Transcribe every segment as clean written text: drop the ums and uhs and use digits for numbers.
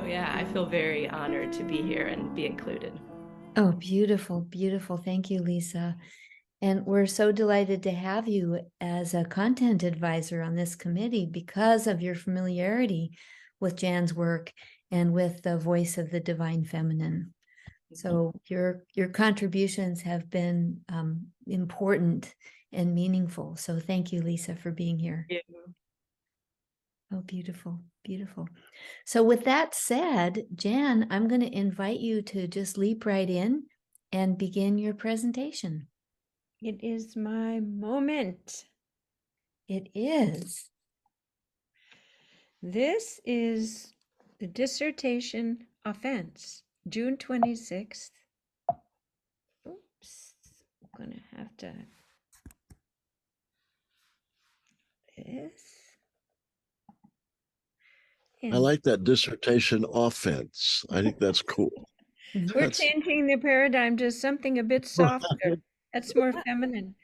Oh, yeah, I feel very honored to be here and be included. Oh, beautiful, beautiful. Thank you, Lisa. And we're so delighted to have you as a content advisor on this committee because of your familiarity with Jan's work and with the voice of the divine feminine. So your contributions have been important and meaningful. So thank you, Lisa, for being here. Yeah. Oh, beautiful, beautiful. So with that said, Jan, I'm going to invite you to just leap right in and begin your presentation. It is my moment. It is. This is the dissertation offense, June 26th. Oops, I'm gonna have to this. I And like that dissertation offense. I think that's cool. we're That's changing the paradigm to something a bit softer. That's more feminine.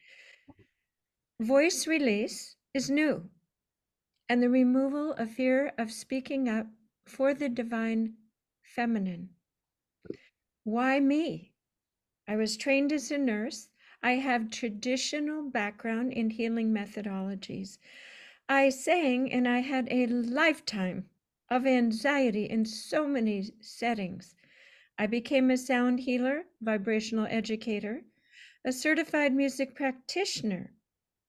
Voice release is new, and the removal of fear of speaking up for the divine feminine. Why me? I was trained as a nurse. I have traditional background in healing methodologies. I sang and I had a lifetime of anxiety in so many settings. I became a sound healer, vibrational educator, a certified music practitioner,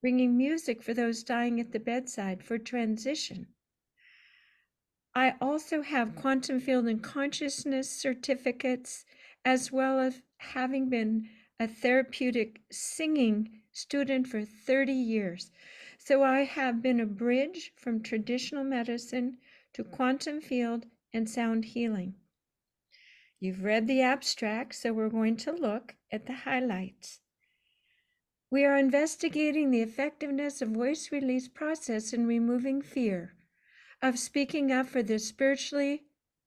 bringing music for those dying at the bedside for transition. I also have quantum field and consciousness certificates, as well as having been a therapeutic singing student for 30 years. So I have been a bridge from traditional medicine to quantum field and sound healing. You've read the abstract, so we're going to look at the highlights. We are investigating the effectiveness of voice release process in removing fear of speaking up for the spiritually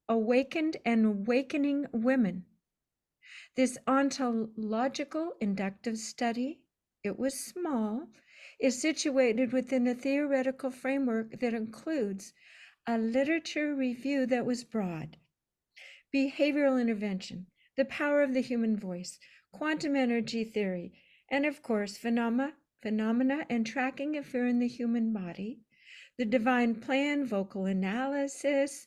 awakened and awakening women. This ontological inductive study, it was small, is situated within a theoretical framework that includes a literature review that was broad, behavioral intervention, the power of the human voice, quantum energy theory, and of course, phenomena and tracking of fear in the human body, the divine plan, vocal analysis,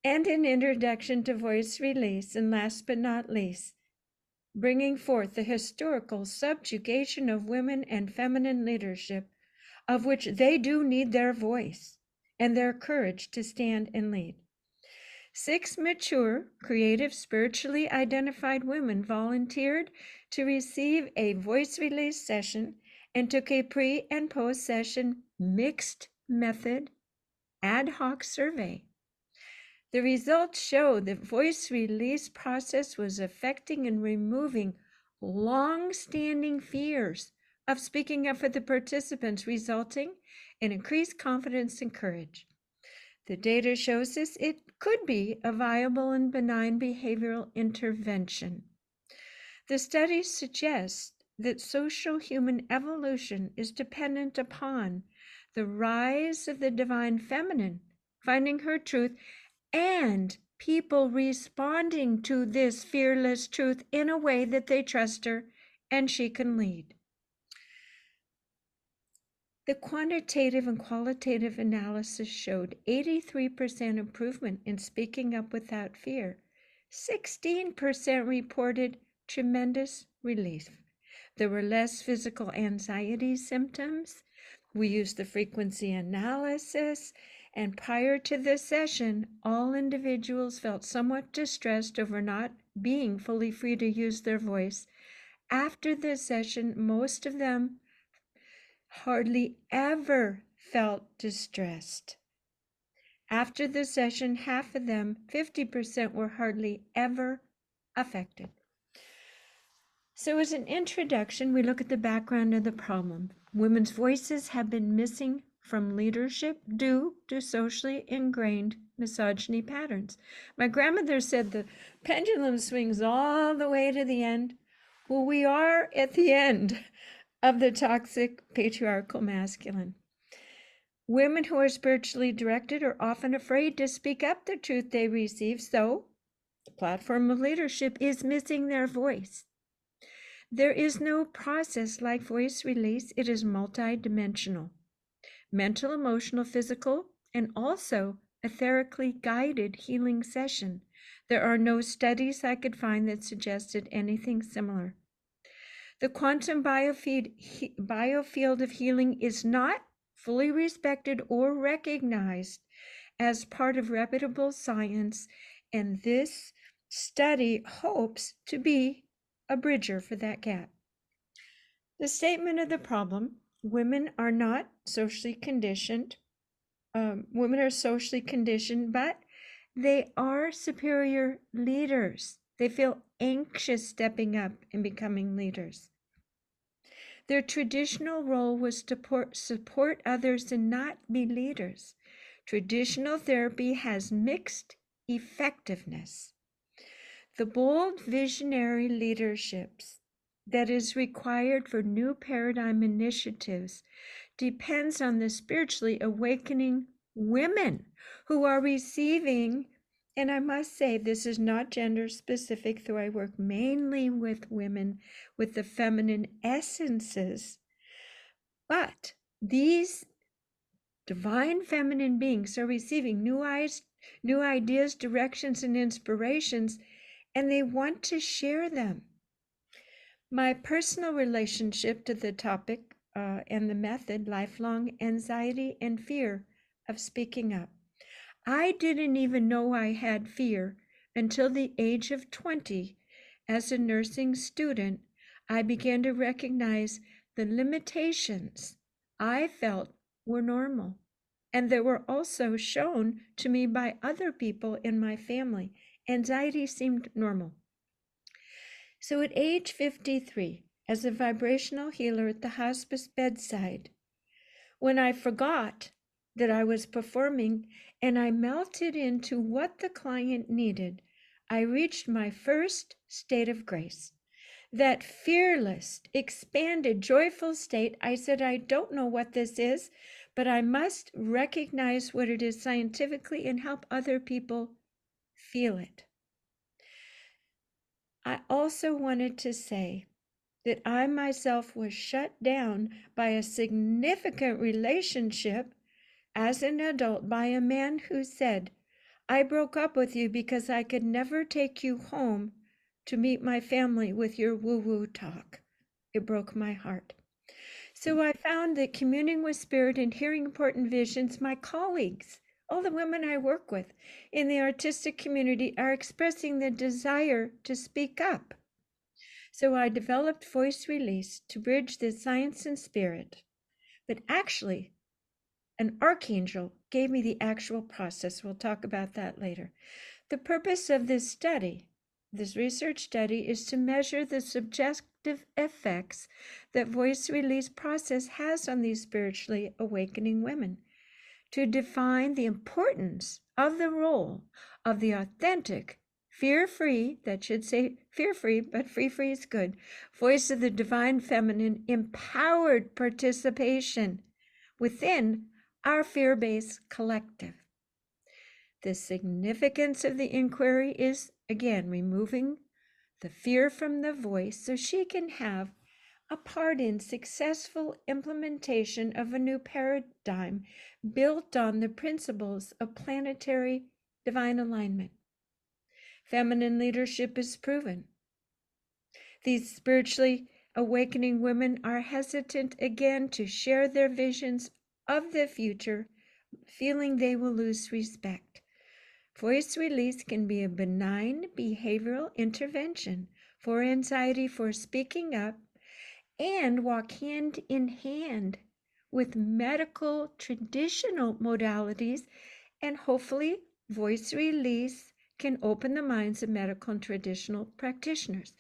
and an introduction to voice release, and last but not least, bringing forth the historical subjugation of women and feminine leadership, of which they do need their voice and their courage to stand and lead. 6 mature, creative, spiritually identified women volunteered to receive a voice release session and took a pre and post session mixed method ad hoc survey. The results show the voice release process was affecting and removing long-standing fears of speaking up for the participants, resulting in increased confidence and courage. The data shows this it could be a viable and benign behavioral intervention. The study suggests that social human evolution is dependent upon the rise of the divine feminine, finding her truth, and people responding to this fearless truth in a way that they trust her and she can lead. The quantitative and qualitative analysis showed 83% improvement in speaking up without fear. 16% reported tremendous relief. There were less physical anxiety symptoms. We used the frequency analysis, and prior to this session, all individuals felt somewhat distressed over not being fully free to use their voice. After this session, most of them hardly ever felt distressed. After the session, half of them, 50%, were hardly ever affected. So as an introduction, we look at the background of the problem. Women's voices have been missing from leadership due to socially ingrained misogyny patterns. My grandmother said the pendulum swings all the way to the end. Well, we are at the end of the toxic patriarchal masculine. Women who are spiritually directed are often afraid to speak up the truth they receive, so the platform of leadership is missing their voice. There is no process like voice release. It is multidimensional. Mental, emotional, physical, and also etherically guided healing session. There are no studies I could find that suggested anything similar. The quantum biofield of healing is not fully respected or recognized as part of reputable science, and this study hopes to be a bridger for that gap. The statement of the problem: women are not socially conditioned. Women are socially conditioned, but they are superior leaders. They feel anxious stepping up and becoming leaders. Their traditional role was to support others and not be leaders. Traditional therapy has mixed effectiveness. The bold visionary leaderships that is required for new paradigm initiatives depends on the spiritually awakening women who are receiving, and I must say this is not gender specific, though I work mainly with women with the feminine essences, but these divine feminine beings are receiving new ideas, directions, and inspirations, and they want to share them. My personal relationship to the topic and the method: lifelong anxiety and fear of speaking up. I didn't even know I had fear until the age of 20. As a nursing student, I began to recognize the limitations I felt were normal, and they were also shown to me by other people in my family. Anxiety seemed normal. So at age 53, as a vibrational healer at the hospice bedside, when I forgot that I was performing and I melted into what the client needed, I reached my first state of grace. That fearless, expanded, joyful state. I said, I don't know what this is, but I must recognize what it is scientifically and help other people feel it. I also wanted to say that I myself was shut down by a significant relationship as an adult by a man who said, I broke up with you because I could never take you home to meet my family with your woo-woo talk. It broke my heart. So I found that communing with spirit and hearing important visions, my colleagues, all the women I work with in the artistic community, are expressing the desire to speak up. So I developed voice release to bridge the science and spirit. But actually, an archangel gave me the actual process. We'll talk about that later. The purpose of this study, this research study, is to measure the subjective effects that voice release process has on these spiritually awakening women, to define the importance of the role of the authentic, fear-free, that should say fear-free, but free is good, voice of the divine feminine, empowered participation within our fear-based collective. The significance of the inquiry is, again, removing the fear from the voice so she can have a part in successful implementation of a new paradigm built on the principles of planetary divine alignment. Feminine leadership is proven. These spiritually awakening women are hesitant again to share their visions of the future, feeling they will lose respect. Voice release can be a benign behavioral intervention for anxiety, for speaking up, and walk hand in hand with medical traditional modalities, and hopefully voice release can open the minds of medical and traditional practitioners.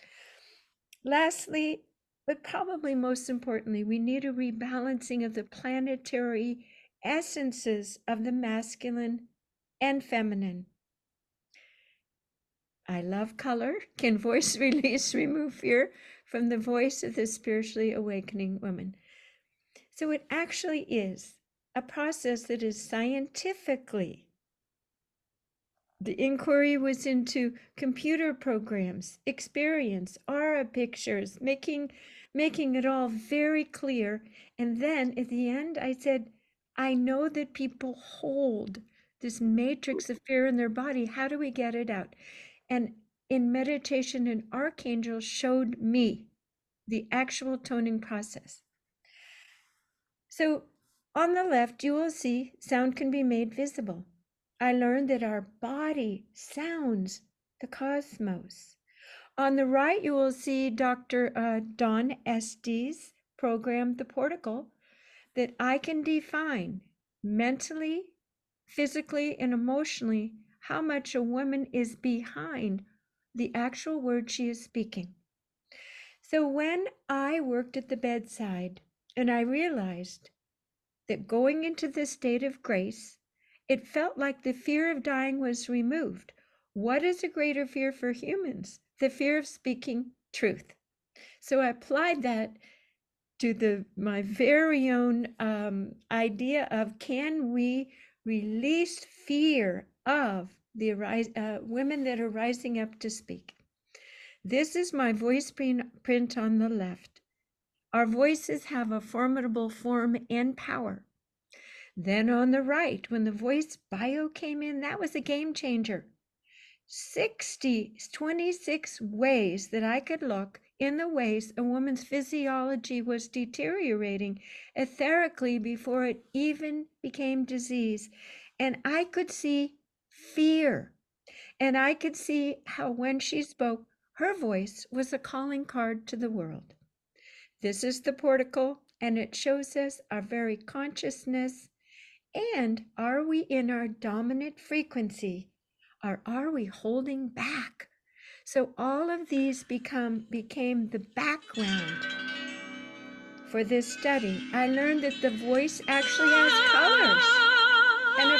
Lastly, but probably most importantly, we need a rebalancing of the planetary essences of the masculine and feminine. I love color. Can voice release remove fear from the voice of the spiritually awakening woman? So it actually is a process that is scientifically. The inquiry was into computer programs, experience, aura pictures, making it all very clear. And then at the end, I said, I know that people hold this matrix of fear in their body. How do we get it out? And in meditation, an archangel showed me the actual toning process. So on the left, you will see sound can be made visible. I learned that our body sounds the cosmos. On the right, you will see Dr. Don Estes program, The Portical, that I can define mentally, physically, and emotionally how much a woman is behind the actual word she is speaking. So when I worked at the bedside and I realized that going into this state of grace, it felt like the fear of dying was removed. What is a greater fear for humans? The fear of speaking truth. So I applied that to my very own idea of, can we release fear of the women that are rising up to speak? This is my voice print on the left. Our voices have a formidable form and power. Then on the right, when the voice bio came in, that was a game changer. 26 ways that I could look in the ways a woman's physiology was deteriorating etherically before it even became disease. And I could see fear. And I could see how when she spoke, her voice was a calling card to the world. This is the portico, and it shows us our very consciousness. And are we in our dominant frequency, or are we holding back? So all of these became the background for this study. I learned that the voice actually has colors and a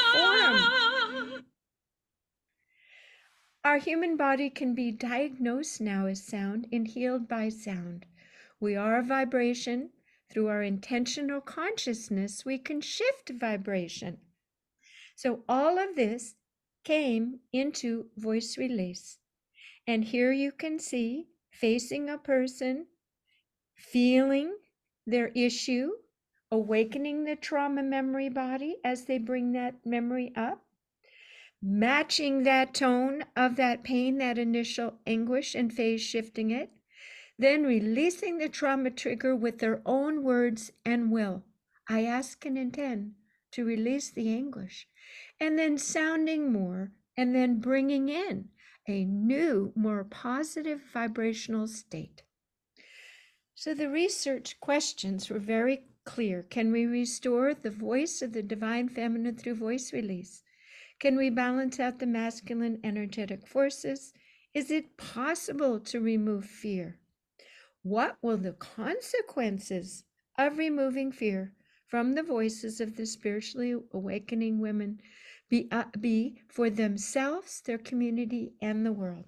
form. Our human body can be diagnosed now as sound and healed by sound. We are a vibration. Through our intentional consciousness, we can shift vibration. So all of this came into voice release. And here you can see facing a person, feeling their issue, awakening the trauma memory body as they bring that memory up, matching that tone of that pain, that initial anguish, and phase shifting it, then releasing the trauma trigger with their own words and will. I ask and intend to release the anguish, and then sounding more, and then bringing in a new, more positive vibrational state. So the research questions were very clear. Can we restore the voice of the divine feminine through voice release? Can we balance out the masculine energetic forces? Is it possible to remove fear? What will the consequences of removing fear from the voices of the spiritually awakening women be for themselves, their community, and the world?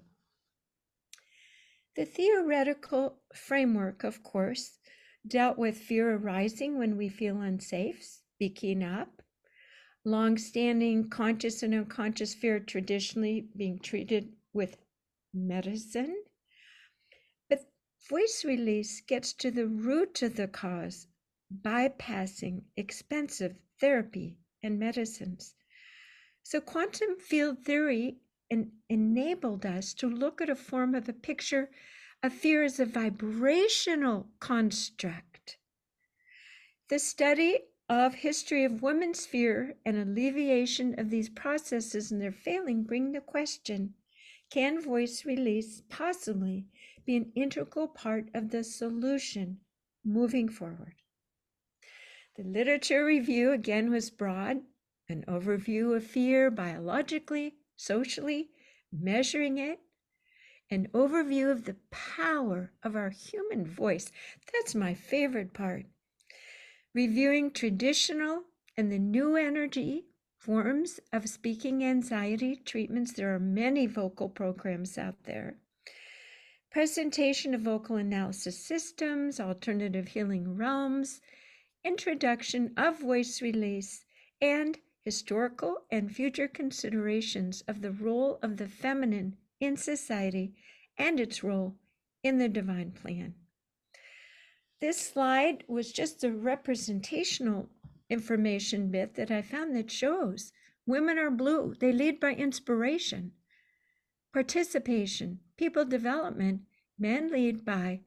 The theoretical framework, of course, dealt with fear arising when we feel unsafe, speaking up, long-standing conscious and unconscious fear traditionally being treated with medicine. But voice release gets to the root of the cause, bypassing expensive therapy and medicines. So quantum field theory enabled us to look at a form of a picture of fear as a vibrational construct. The study of history of women's fear and alleviation of these processes and their failing bring the question, can voice release possibly be an integral part of the solution moving forward? The literature review again was broad, an overview of fear biologically, socially, measuring it, an overview of the power of our human voice. That's my favorite part. Reviewing traditional and the new energy forms of speaking anxiety treatments. There are many vocal programs out there. Presentation of vocal analysis systems, alternative healing realms, introduction of voice release, and historical and future considerations of the role of the feminine in society and its role in the divine plan. This slide was just a representational information bit that I found that shows women are blue. They lead by inspiration, participation, people development. Men lead by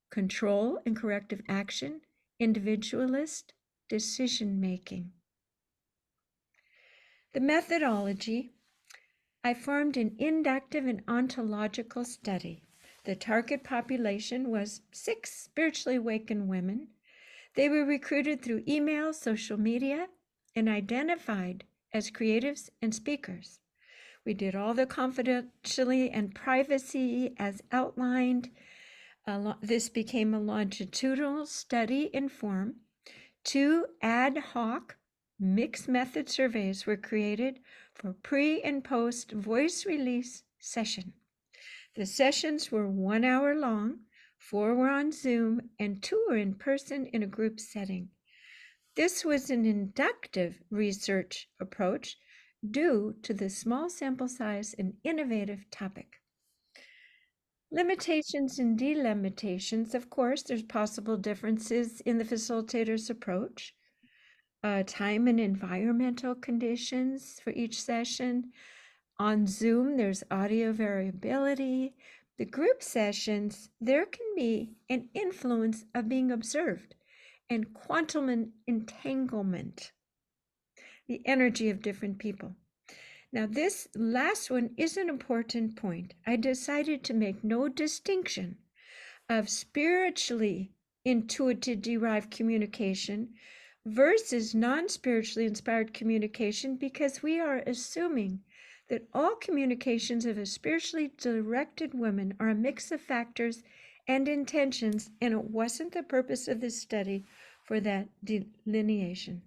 control and corrective action, individualist decision making. The methodology, I formed an inductive and ontological study. The target population was 6 spiritually awakened women. They were recruited through email, social media, and identified as creatives and speakers. We did all the confidentiality and privacy as outlined. This became a longitudinal study in form. 2 ad hoc mixed method surveys were created for pre and post voice release session. The sessions were 1 hour long, 4 were on Zoom, and 2 were in person in a group setting. This was an inductive research approach due to the small sample size and innovative topic. Limitations and delimitations, of course, there's possible differences in the facilitator's approach. Time and environmental conditions for each session. On Zoom, there's audio variability. The group sessions, there can be an influence of being observed and quantum entanglement, the energy of different people. Now, this last one is an important point. I decided to make no distinction of spiritually intuitive derived communication versus non-spiritually inspired communication, because we are assuming that all communications of a spiritually directed woman are a mix of factors and intentions, and it wasn't the purpose of this study for that delineation.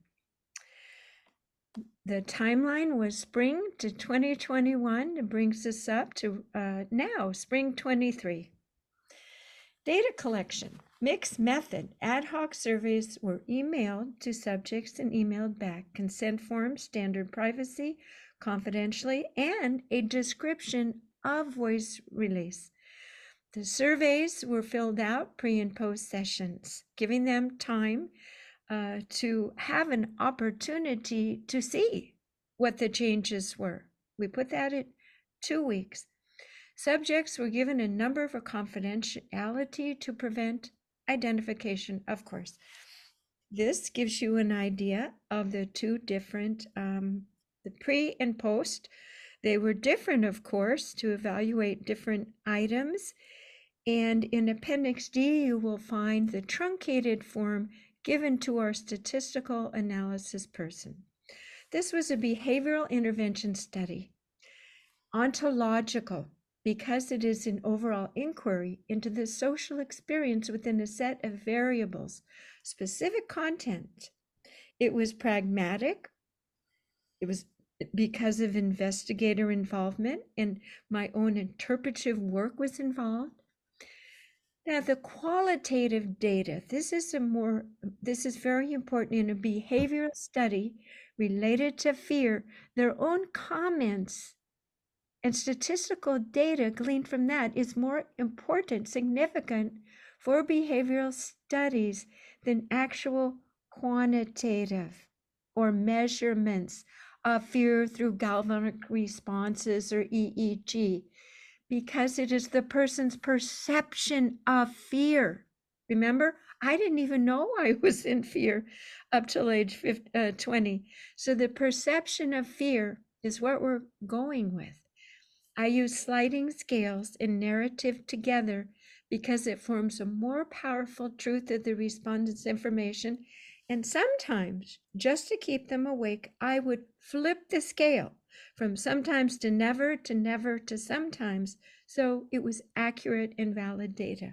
The timeline was spring to 2021. It brings us up to now, spring 23. Data collection, mixed method, ad hoc surveys were emailed to subjects and emailed back. Consent forms, standard privacy, confidentially, and a description of voice release. The surveys were filled out pre and post sessions, giving them time to have an opportunity to see what the changes were. We put that at 2 weeks. Subjects were given a number for confidentiality to prevent identification, of course. This gives you an idea of the 2 different, the pre and post. They were different, of course, to evaluate different items. And in Appendix D, you will find the truncated form given to our statistical analysis person. This was a behavioral intervention study. Ontological, because it is an overall inquiry into the social experience within a set of variables, specific content. It was pragmatic. It was because of investigator involvement, and my own interpretive work was involved. Now, the qualitative data, this is very important in a behavioral study related to fear. Their own comments and statistical data gleaned from that is more important, significant for behavioral studies than actual quantitative or measurements of fear through galvanic responses or EEG. Because it is the person's perception of fear. Remember, I didn't even know I was in fear up till age 20. So the perception of fear is what we're going with. I use sliding scales and narrative together because it forms a more powerful truth of the respondent's information. And sometimes, just to keep them awake, I would flip the scale from sometimes to never to sometimes, so it was accurate and valid data.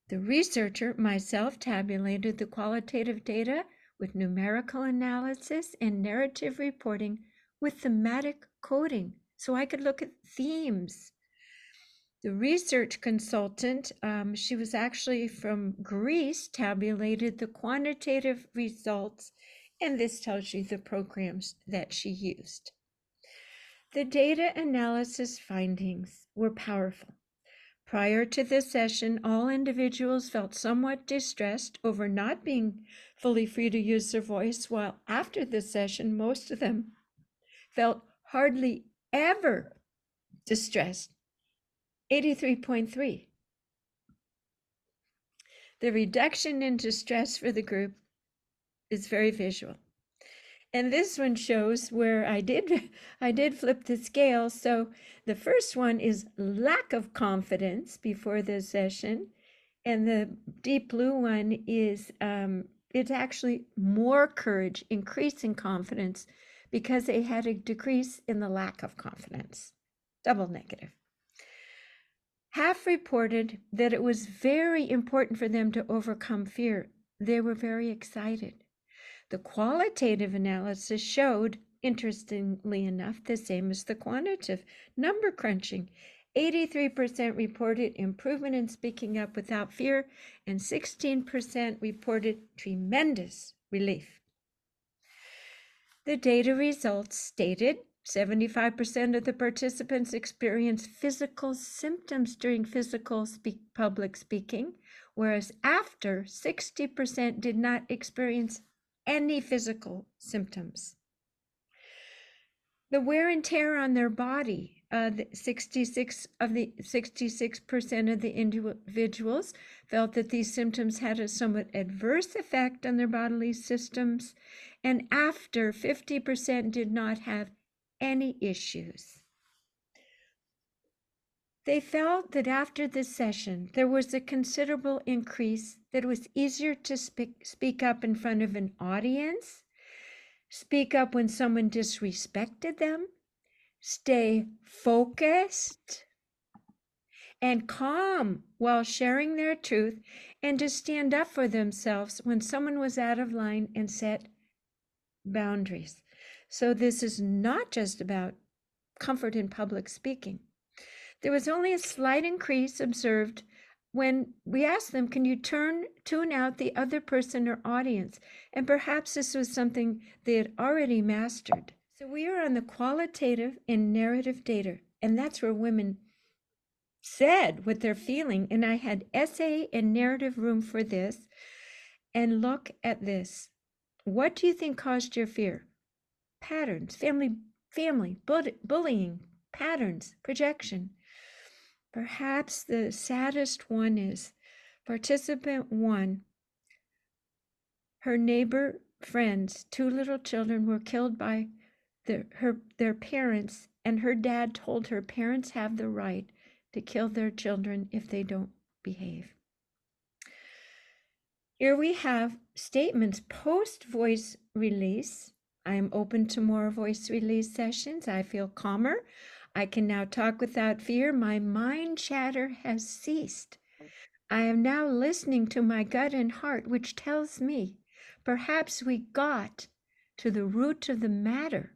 The researcher, myself, tabulated the qualitative data with numerical analysis and narrative reporting with thematic coding, so I could look at themes. The research consultant, she was actually from Greece, tabulated the quantitative results, and this tells you the programs that she used. The data analysis findings were powerful. Prior to this session, all individuals felt somewhat distressed over not being fully free to use their voice, while after this session, most of them felt hardly ever distressed. 83.3. The reduction in distress for the group is very visual. And this one shows where I did flip the scale. So the first one is lack of confidence before the session. And the deep blue one is it's actually more courage, increasing confidence, because they had a decrease in the lack of confidence. Double negative. Half reported that it was very important for them to overcome fear. They were very excited. The qualitative analysis showed, interestingly enough, the same as the quantitative. Number crunching. 83% reported improvement in speaking up without fear, and 16% reported tremendous relief. The data results stated 75% of the participants experienced physical symptoms during public speaking, whereas after 60% did not experience any physical symptoms. The wear and tear on their body, 66% of the individuals felt that these symptoms had a somewhat adverse effect on their bodily systems, and after 50% did not have any issues. They felt that after this session, there was a considerable increase, that it was easier to speak up in front of an audience, speak up when someone disrespected them, stay focused and calm while sharing their truth, and to stand up for themselves when someone was out of line and set boundaries. So this is not just about comfort in public speaking. There was only a slight increase observed when we asked them, can you tune out the other person or audience? And perhaps this was something they had already mastered. So we are on the qualitative and narrative data, and that's where women said what they're feeling. And I had essay and narrative room for this. And look at this. What do you think caused your fear? Patterns, family, bullying, patterns, projection. Perhaps the saddest one is participant 1. Her neighbor friends, 2 little children, were killed by their parents, and her dad told her parents have the right to kill their children if they don't behave. Here we have statements post voice release. I am open to more voice release sessions. I feel calmer. I can now talk without fear. My mind chatter has ceased. I am now listening to my gut and heart, which tells me perhaps we got to the root of the matter,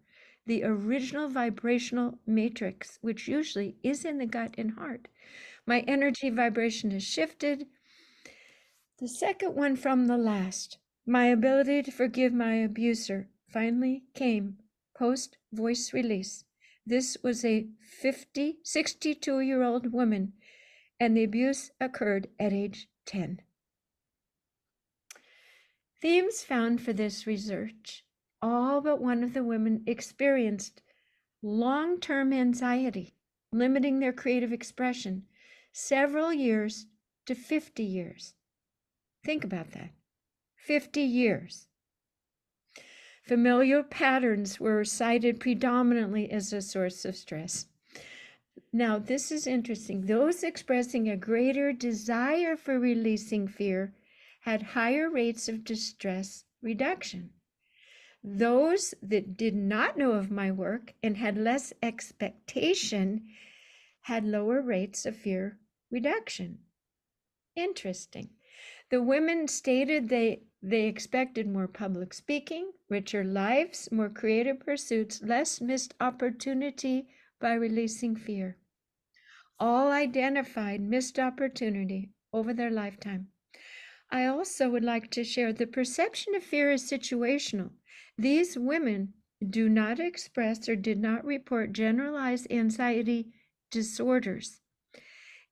the original vibrational matrix, which usually is in the gut and heart. My energy vibration has shifted. The second one from the last, my ability to forgive my abuser, finally came post voice release. This was a 62-year-old woman, and the abuse occurred at age 10. Themes found for this research: all but one of the women experienced long-term anxiety, limiting their creative expression, several years to 50 years. Think about that. 50 years. Familiar patterns were cited predominantly as a source of stress. Now, this is interesting. Those expressing a greater desire for releasing fear had higher rates of distress reduction. Those that did not know of my work and had less expectation had lower rates of fear reduction. Interesting. The women stated they expected more public speaking, richer lives, more creative pursuits, less missed opportunity by releasing fear. all identified missed opportunity over their lifetime. I also would like to share the perception of fear is situational. These women do not express or did not report generalized anxiety disorders.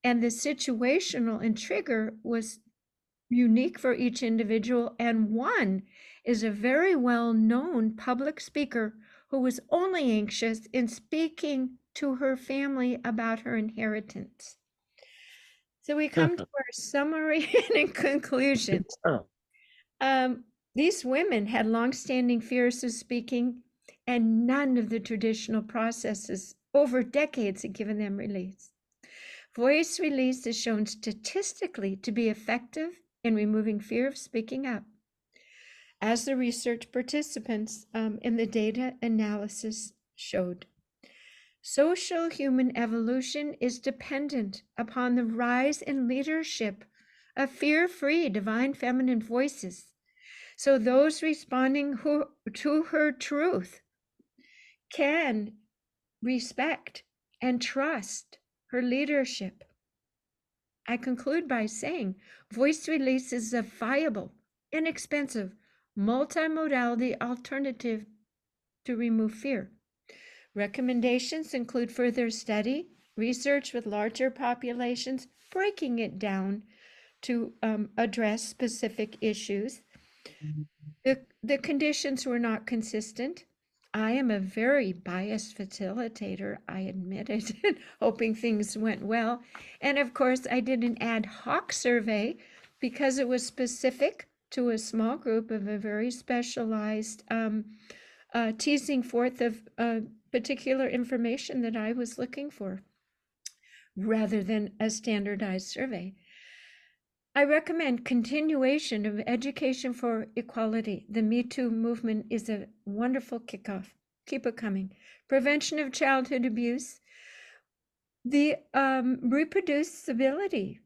And the situational and trigger was unique for each individual. And one is a very well-known public speaker who was only anxious in speaking to her family about her inheritance. So we come to our summary and conclusions. These women had longstanding fears of speaking, and none of the traditional processes over decades had given them release. Voice release is shown statistically to be effective in removing fear of speaking up. As the research participants in the data analysis showed, social human evolution is dependent upon the rise in leadership of fear-free divine feminine voices. So those responding to her truth can respect and trust her leadership. I conclude by saying voice release is a viable, inexpensive, multimodality alternative to remove fear. Recommendations include further study, research with larger populations, breaking it down to address specific issues. The conditions were not consistent. I am a very biased facilitator, I admit it, hoping things went well. And of course, I did an ad hoc survey because it was specific to a small group of a very specialized teasing forth of particular information that I was looking for, rather than a standardized survey. I recommend continuation of education for equality. The Me Too movement is a wonderful kickoff. Keep it coming. Prevention of childhood abuse. The reproducibility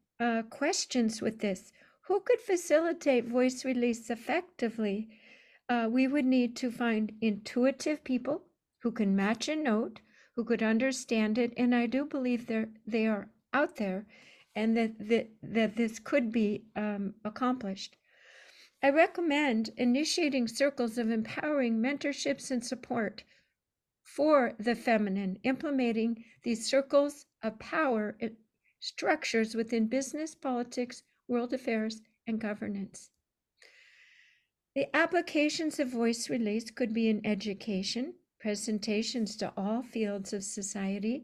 questions with this. Who could facilitate voice release effectively? We would need to find intuitive people who can match a note, who could understand it, and I do believe they are out there, and that this could be accomplished. I recommend initiating circles of empowering mentorships and support for the feminine, implementing these circles of power structures within business, politics, world affairs, and governance. The applications of voice release could be in education, presentations to all fields of society,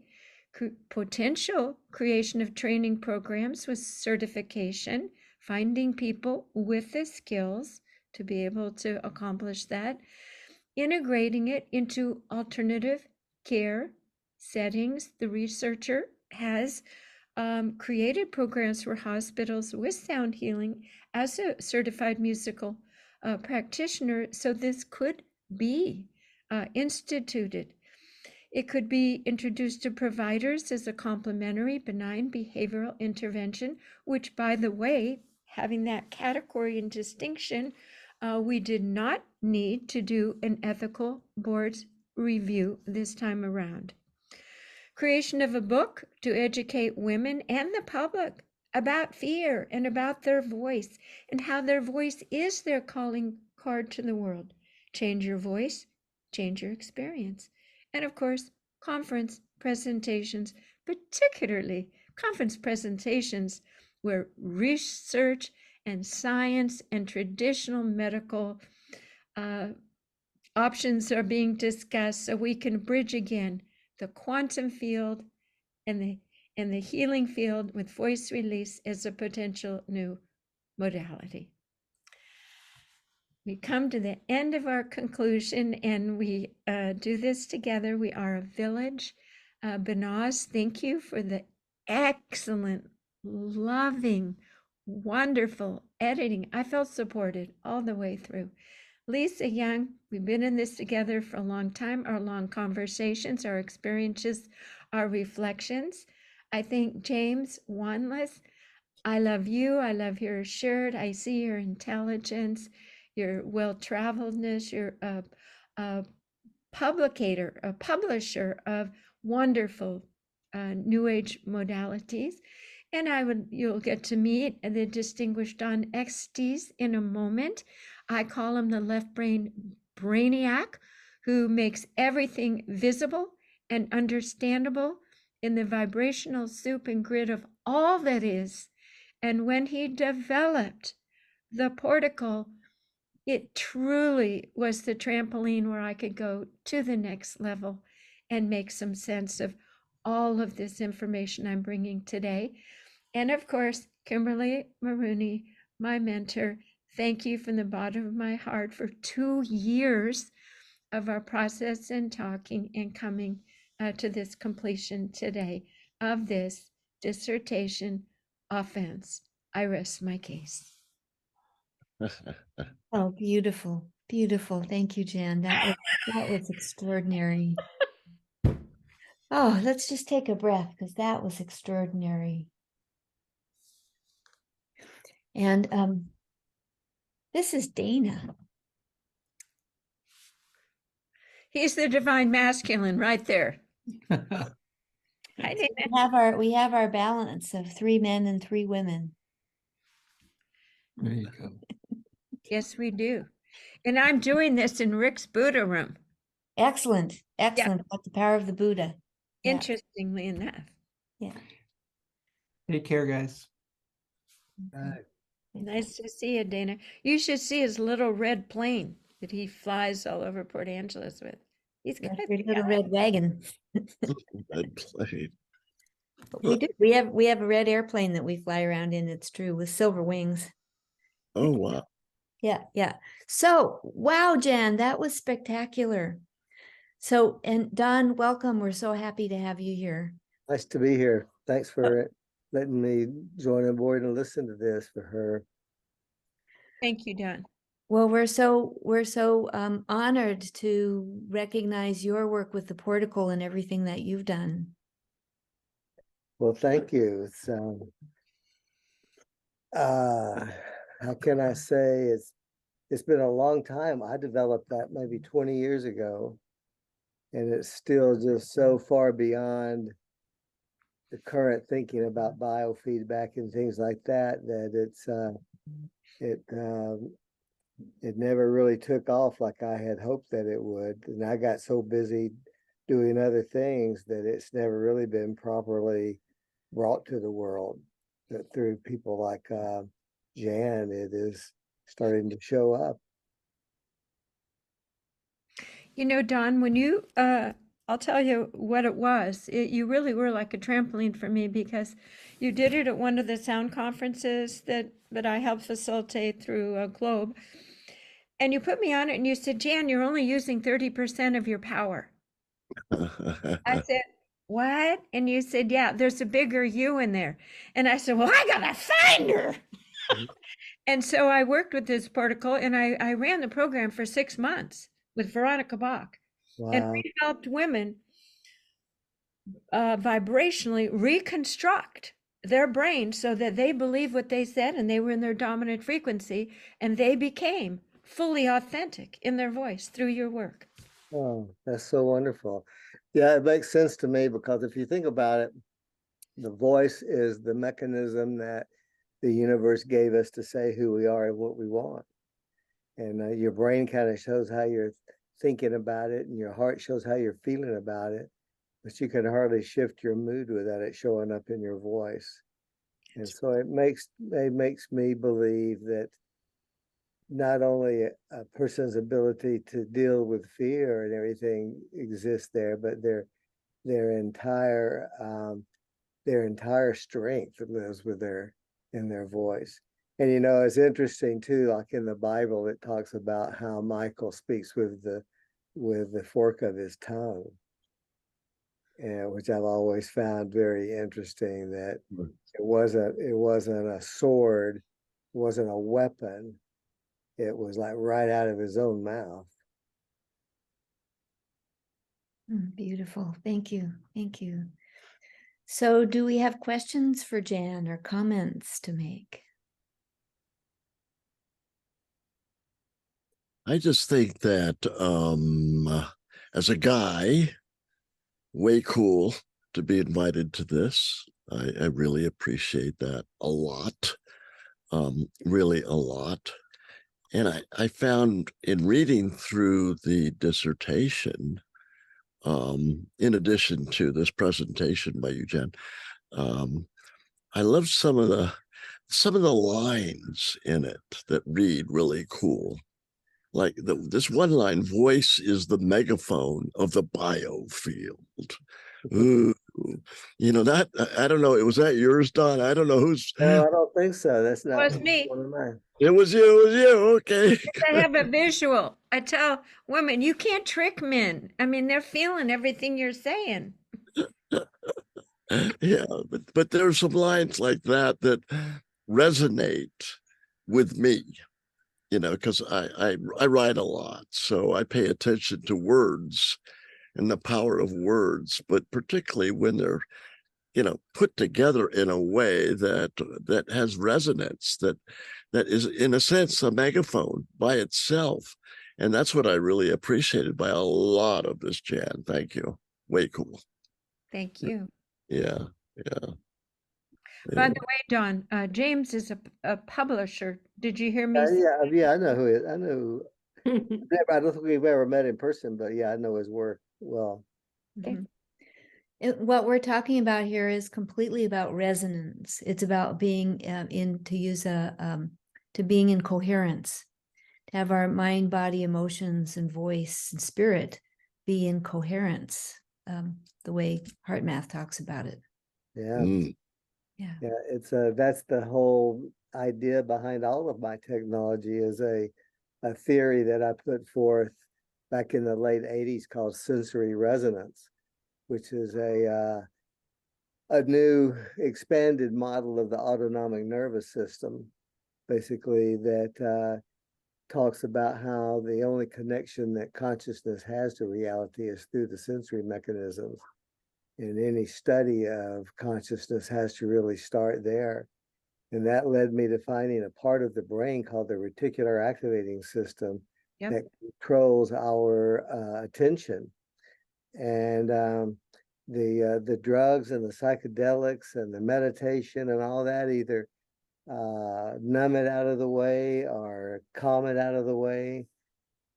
potential creation of training programs with certification, finding people with the skills to be able to accomplish that, integrating it into alternative care settings. The researcher has created programs for hospitals with sound healing as a certified musical practitioner, so this could be instituted. It could be introduced to providers as a complementary benign behavioral intervention, which, by the way, having that category and distinction, we did not need to do an ethical board's review this time around. Creation of a book to educate women and the public about fear and about their voice and how their voice is their calling card to the world. Change your voice, change your experience. And of course, conference presentations, particularly conference presentations where research and science and traditional medical options are being discussed, so we can bridge again the quantum field and the healing field with voice release as a potential new modality. We come to the end of our conclusion, and we do this together. We are a village. Benaz, thank you for the excellent, loving, wonderful editing. I felt supported all the way through. Lisa Young, we've been in this together for a long time, our long conversations, our experiences, our reflections. I think James Wanless, I love you. I love your assured. I see your intelligence, your well-traveledness, you're a publisher of wonderful New Age modalities. And you'll get to meet the distinguished Don Estes in a moment. I call him the left brain brainiac who makes everything visible and understandable in the vibrational soup and grid of all that is. And when he developed the portico, it truly was the trampoline where I could go to the next level and make some sense of all of this information I'm bringing today. And of course, Kimberly Maroney, my mentor, thank you from the bottom of my heart for 2 years of our process and talking and coming to this completion today of this dissertation offense. I rest my case. Oh, beautiful, beautiful. Thank you, Jan. That was extraordinary. Oh, let's just take a breath because that was extraordinary. And this is Dana. He's the divine masculine right there. Hi, Dana. We have our balance of 3 men and 3 women. There you go. Yes, we do. And I'm doing this in Rick's Buddha room. Excellent, excellent. That's the power of the Buddha. Yeah. Interestingly enough. Yeah. Take care, guys. Nice to see you, Dana. You should see his little red plane that he flies all over Port Angeles with. He's got That's your little red wagon. Red plane. We do. We have a red airplane that we fly around in. It's true, with silver wings. Oh, wow. Yeah, yeah. So, wow, Jan, that was spectacular. So, and Don, welcome. We're so happy to have you here. Nice to be here. Thanks for letting me join on board and listen to this for her. Thank you, Don. Well, we're so honored to recognize your work with the Portico and everything that you've done. Well, thank you. It's how can I say, it's been a long time. I developed that maybe 20 years ago, and it's still just so far beyond the current thinking about biofeedback and things like that, that it never really took off like I had hoped that it would. And I got so busy doing other things that it's never really been properly brought to the world. But through people like Jan, it is starting to show up. You know, Don, when you, I'll tell you what it was. You really were like a trampoline for me because you did it at one of the sound conferences that I helped facilitate through Globe. And you put me on it and you said, Jan, you're only using 30% of your power. I said, what? And you said, yeah, there's a bigger you in there. And I said, well, I gotta find her. And so I worked with this protocol and I ran the program for 6 months with Veronica Bach. Wow. And we helped women vibrationally reconstruct their brain so that they believed what they said and they were in their dominant frequency and they became fully authentic in their voice through your work. Oh, that's so wonderful. Yeah, it makes sense to me because if you think about it, the voice is the mechanism that the universe gave us to say who we are and what we want. And your brain kind of shows how you're thinking about it, and your heart shows how you're feeling about it. But you can hardly shift your mood without it showing up in your voice. And so it makes me believe that not only a person's ability to deal with fear and everything exists there, but their entire strength lives in their voice. And you know, it's interesting too, like in the Bible, it talks about how Michael speaks with the fork of his tongue, and which I've always found very interesting, that it wasn't a sword, it wasn't a weapon. It was like right out of his own mouth. Beautiful. Thank you. Thank you. So do we have questions for Jan or comments to make? I just think that as a guy, way cool. to be invited to this. I really appreciate that a lot, really a lot. And I found in reading through the dissertation, in addition to this presentation by you, Jen, I love some of the lines in it that read really cool. Like this one line, voice is the megaphone of the biofield. Ooh, that, I don't know. Was that yours, Don? I don't know who's. No, I don't think so. That's not Was me. one of mine. It was you. Okay. I have a visual. I tell women, you can't trick men. I mean, they're feeling everything you're saying. Yeah, but there are some lines like that that resonate with me, because I write a lot, so I pay attention to words and the power of words, but particularly when they're put together in a way that has resonance, that is in a sense a megaphone by itself. And that's what I really appreciated by a lot of this, Jan. Thank you. Way cool. Thank you. Yeah. By the way, Don, James is a publisher. Did you hear me? Yeah, I know who it. I know. I don't think we've ever met in person, but yeah, I know his work well. Okay. What we're talking about here is completely about resonance. It's about being to being in coherence, to have our mind, body, emotions, and voice and spirit be in coherence, the way Heart Math talks about it. Yeah. Yeah. Yeah, it's that's the whole idea behind all of my technology is a theory that I put forth back in the late 80s called sensory resonance, which is a new expanded model of the autonomic nervous system, basically, that talks about how the only connection that consciousness has to reality is through the sensory mechanisms. And any study of consciousness has to really start there. And that led me to finding a part of the brain called the reticular activating system that controls our attention. And the drugs and the psychedelics and the meditation and all that either numb it out of the way or calm it out of the way.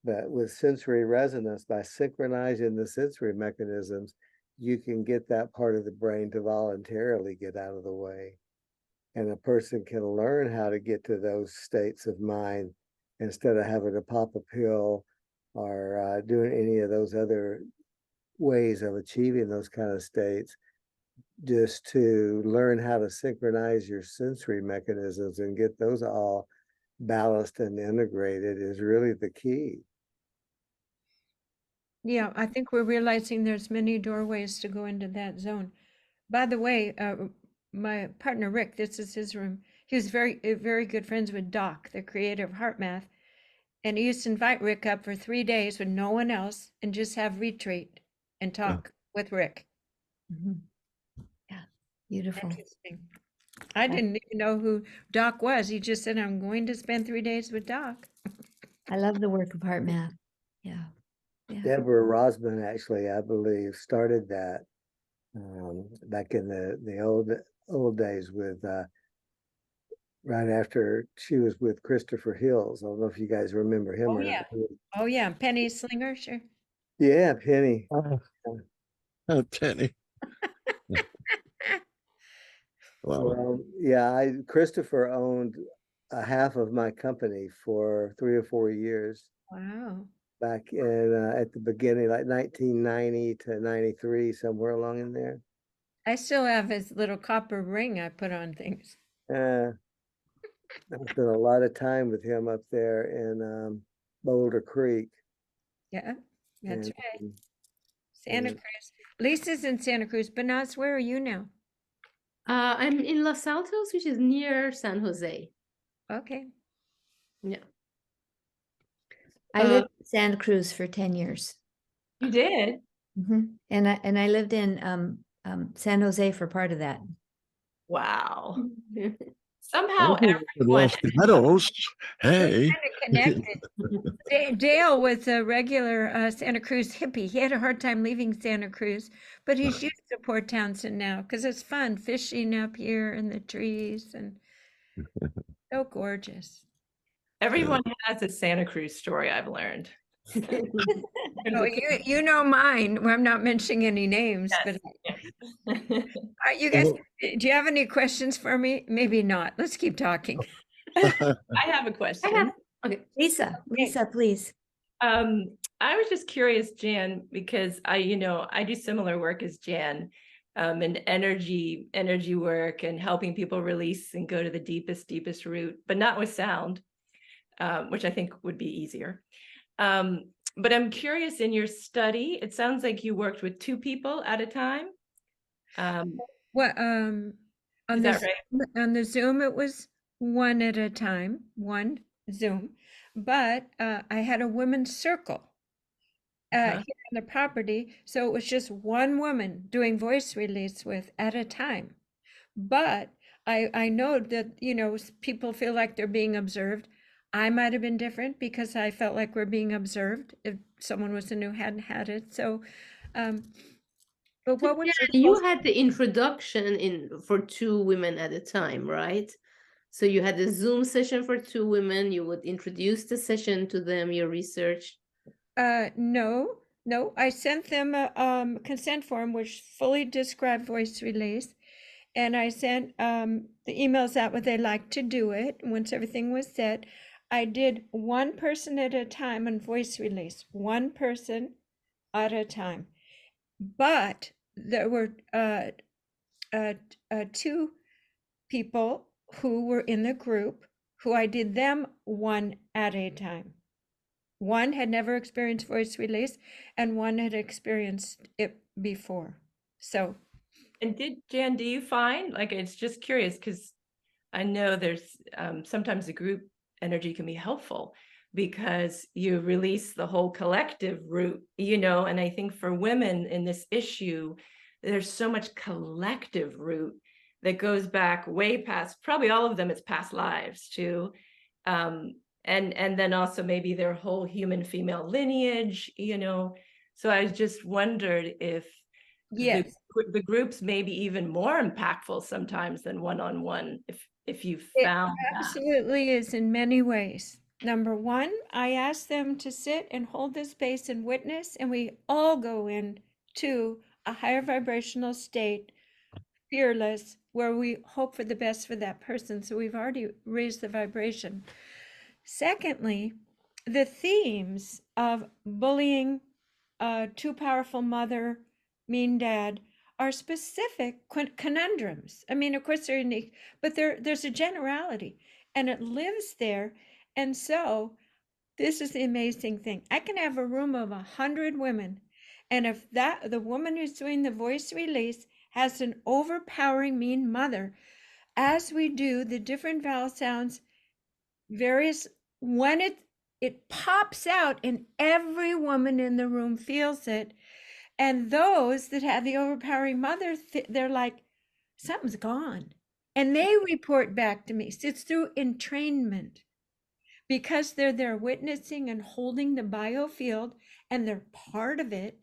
But with sensory resonance, by synchronizing the sensory mechanisms, you can get that part of the brain to voluntarily get out of the way. And a person can learn how to get to those states of mind instead of having to pop a pill or doing any of those other ways of achieving those kind of states. Just to learn how to synchronize your sensory mechanisms and get those all balanced and integrated is really the key. Yeah, I think we're realizing there's many doorways to go into that zone. By the way, my partner Rick, this is his room. He was very good friends with Doc, the creator of Heart Math, and he used to invite Rick up for 3 days with no one else and just have retreat and talk with Rick. Yeah, beautiful. Interesting. I didn't even know who Doc was. He just said, "I'm going to spend 3 days with Doc." I love the work of Heart Math. Yeah. Deborah Rosman actually, I believe, started that back in the old days with right after she was with Christopher Hills. I don't know if you guys remember him or not. Oh yeah, Penny Slinger, sure. Yeah, Penny. Oh, Penny. Wow. Well, yeah, Christopher owned a half of my company for 3 or 4 years. Wow. Back in at the beginning, like 1990 to 93, somewhere along in there. I still have his little copper ring I put on things. I spent a lot of time with him up there in Boulder Creek. Yeah, that's right. and, Santa Cruz. Lisa's in Santa Cruz. Benas, where are you now? I'm in Los Altos, which is near San Jose. Okay. Yeah. I lived in Santa Cruz for 10 years. You did? And I lived in San Jose for part of that. Wow. Somehow Los Gatos. Hey. Kind of connected. Dale was a regular Santa Cruz hippie. He had a hard time leaving Santa Cruz, but he's used to Port Townsend now because it's fun fishing up here in the trees and so gorgeous. Everyone has a Santa Cruz story, I've learned. Oh, you know mine. Well, I'm not mentioning any names, but you guys, do you have any questions for me? Maybe not. Let's keep talking. I have a question. Okay. Lisa, please. I was just curious, Jan, because I do similar work as Jan, in energy work and helping people release and go to the deepest root, but not with sound, which I think would be easier. But I'm curious, in your study, it sounds like you worked with 2 people at a time. What Is that right? on the Zoom it was one at a time, one Zoom, but I had a women's circle here on the property, so it was just one woman doing voice release with at a time. But I know that people feel like they're being observed. I might have been different because I felt like we're being observed if someone was new hadn't had it. So, but what was You had the introduction for 2 women at a time, right? So you had a Zoom session for 2 women. You would introduce the session to them, your research. No. I sent them a consent form which fully described voice release, and I sent the emails out where they like to do it. Once everything was set, I did one person at a time on voice release, one person at a time. But there were 2 people who were in the group who I did them one at a time. One had never experienced voice release and one had experienced it before. So. And Jan, do you find, like, it's just curious because I know there's sometimes the group energy can be helpful because you release the whole collective root, and I think for women in this issue, there's so much collective root that goes back way past, probably all of them, it's past lives too. And then also maybe their whole human female lineage, so I just wondered if Yes, the groups may be even more impactful sometimes than one-on-one, if you found it absolutely is in many ways. Number one, I ask them to sit and hold the space and witness, and we all go into a higher vibrational state, fearless, where we hope for the best for that person. So we've already raised the vibration. Secondly, the themes of bullying, too powerful mother, mean dad, are specific conundrums. I mean, of course, they're unique, but there's a generality, and it lives there. And so, this is the amazing thing. I can have a room of 100 women, and if the woman who's doing the voice release has an overpowering mean mother, as we do the different vowel sounds, when it pops out, and every woman in the room feels it. And those that have the overpowering mother, they're like, something's gone. And they report back to me. So it's through entrainment. Because they're there witnessing and holding the biofield, and they're part of it,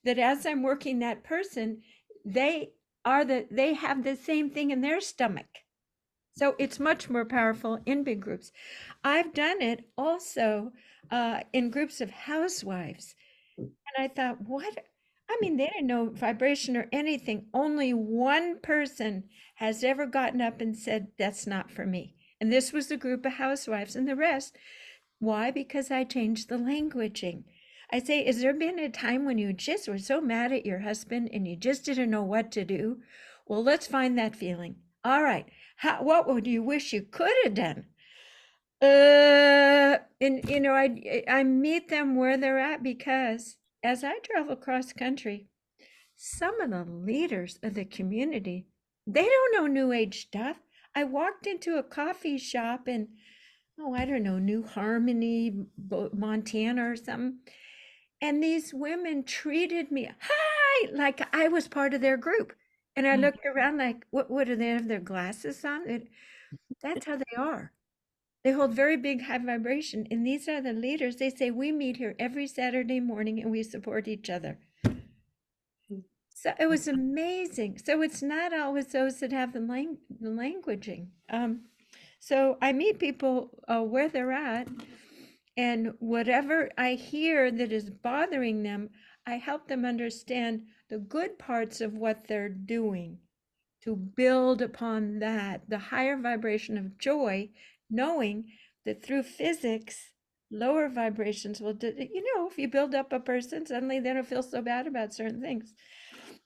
that as I'm working that person, they have the same thing in their stomach. So it's much more powerful in big groups. I've done it also in groups of housewives. And I thought, they didn't know vibration or anything. Only one person has ever gotten up and said, that's not for me. And this was the group of housewives, and the rest. Why? Because I changed the languaging. I say, has there been a time when you just were so mad at your husband and you just didn't know what to do? Well, let's find that feeling. All right. What would you wish you could have done? I meet them where they're at, because as I travel cross country, some of the leaders of the community, they don't know New Age stuff. I walked into a coffee shop in, New Harmony, Montana or something. And these women treated me, hi, like I was part of their group. And I looked around like, what do they have their glasses on? That's how they are. They hold very big high vibration. And these are the leaders. They say, we meet here every Saturday morning and we support each other. So it was amazing. So it's not always those that have the languaging. So I meet people where they're at, and whatever I hear that is bothering them, I help them understand the good parts of what they're doing to build upon that, the higher vibration of joy, knowing that through physics, lower vibrations will, if you build up a person, suddenly they don't feel so bad about certain things.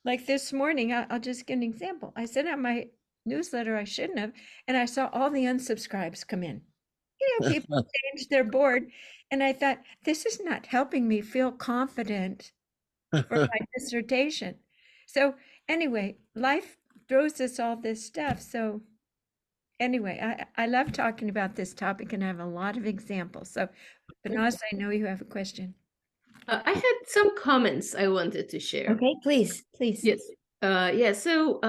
Like this morning, I'll just give an example. I sent out my newsletter I shouldn't have, and I saw all the unsubscribes come in. People changed their board, and I thought, this is not helping me feel confident for my dissertation. So anyway, life throws us all this stuff. So anyway, I love talking about this topic, and I have a lot of examples. So, Vanessa, I know you have a question. I had some comments I wanted to share. Okay, please. Yes. Yeah. So,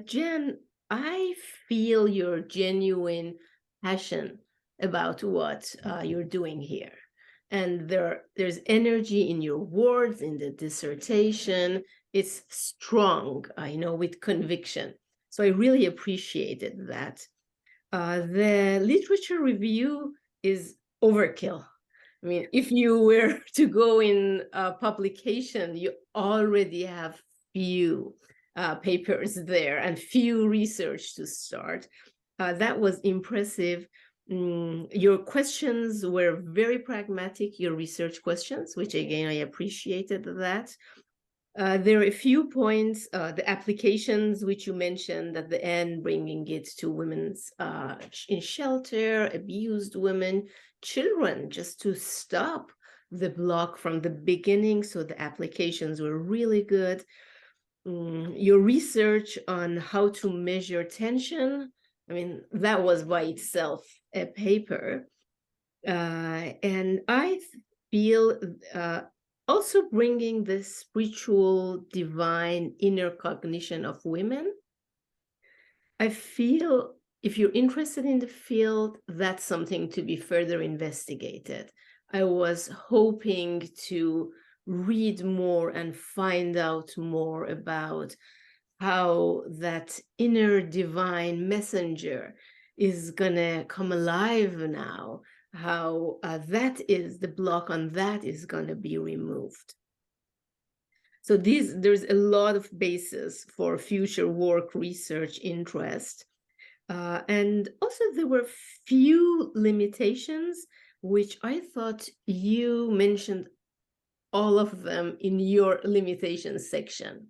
Jen, I feel your genuine passion about what you're doing here. And there's energy in your words, in the dissertation. It's strong, with conviction. So I really appreciated that. The literature review is overkill. I mean, if you were to go in a publication, you already have few papers there and few research to start. That was impressive. Your questions were very pragmatic, your research questions, which again, I appreciated that. There are a few points, the applications which you mentioned at the end, bringing it to women's in shelter, abused women, children, just to stop the block from the beginning. So the applications were really good. Your research on how to measure tension, I mean, that was by itself a paper. And I feel also bringing the spiritual, divine inner cognition of women. I feel if you're interested in the field, that's something to be further investigated. I was hoping to read more and find out more about how that inner divine messenger is gonna come alive now, how that is the block on that is gonna be removed. So there's a lot of basis for future work, research, interest. And also there were few limitations, which I thought you mentioned all of them in your limitations section.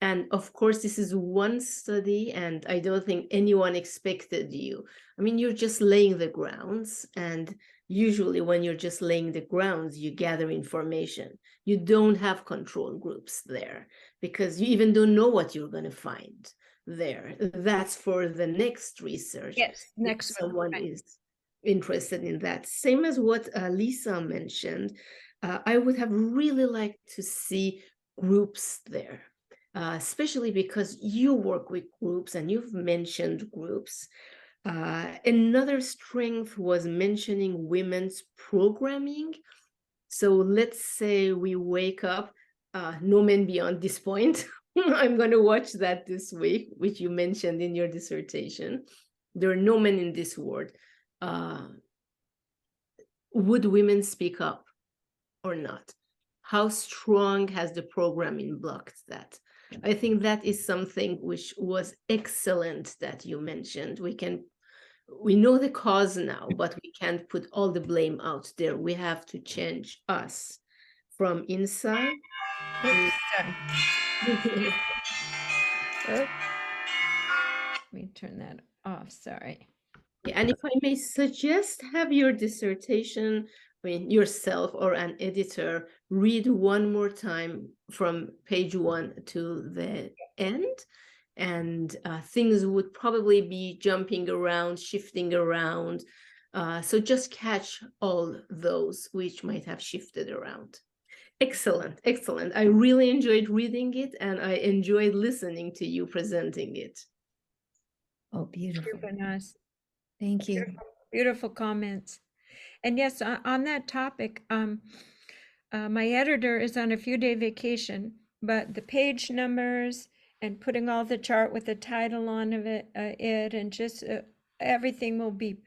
And of course, this is one study, and I don't think anyone expected you. I mean, you're just laying the grounds, and usually when you're just laying the grounds, you gather information. You don't have control groups there because you even don't know what you're going to find there. That's for the next research. Yes, next if someone is interested in that. Same as what Lisa mentioned. I would have really liked to see groups there. Especially because you work with groups and you've mentioned groups. Another strength was mentioning women's programming. So let's say we wake up, no men beyond this point. I'm going to watch that this week, which you mentioned in your dissertation. There are no men in this world. Would women speak up or not? How strong has the programming blocked that? I think that is something which was excellent that you mentioned. We know the cause now, but we can't put all the blame out there. We have to change us from inside. Let me turn that off, sorry. And if I may suggest, have your dissertation, I mean, yourself or an editor, read one more time from page 1 to the end, and things would probably be jumping around, shifting around. So just catch all those which might have shifted around. Excellent, excellent. I really enjoyed reading it, and I enjoyed listening to you presenting it. Oh, beautiful. Vanessa. Thank you. Beautiful comments. And yes, on that topic, my editor is on a few-day vacation, but the page numbers and putting all the chart with the title on of it, and just everything will be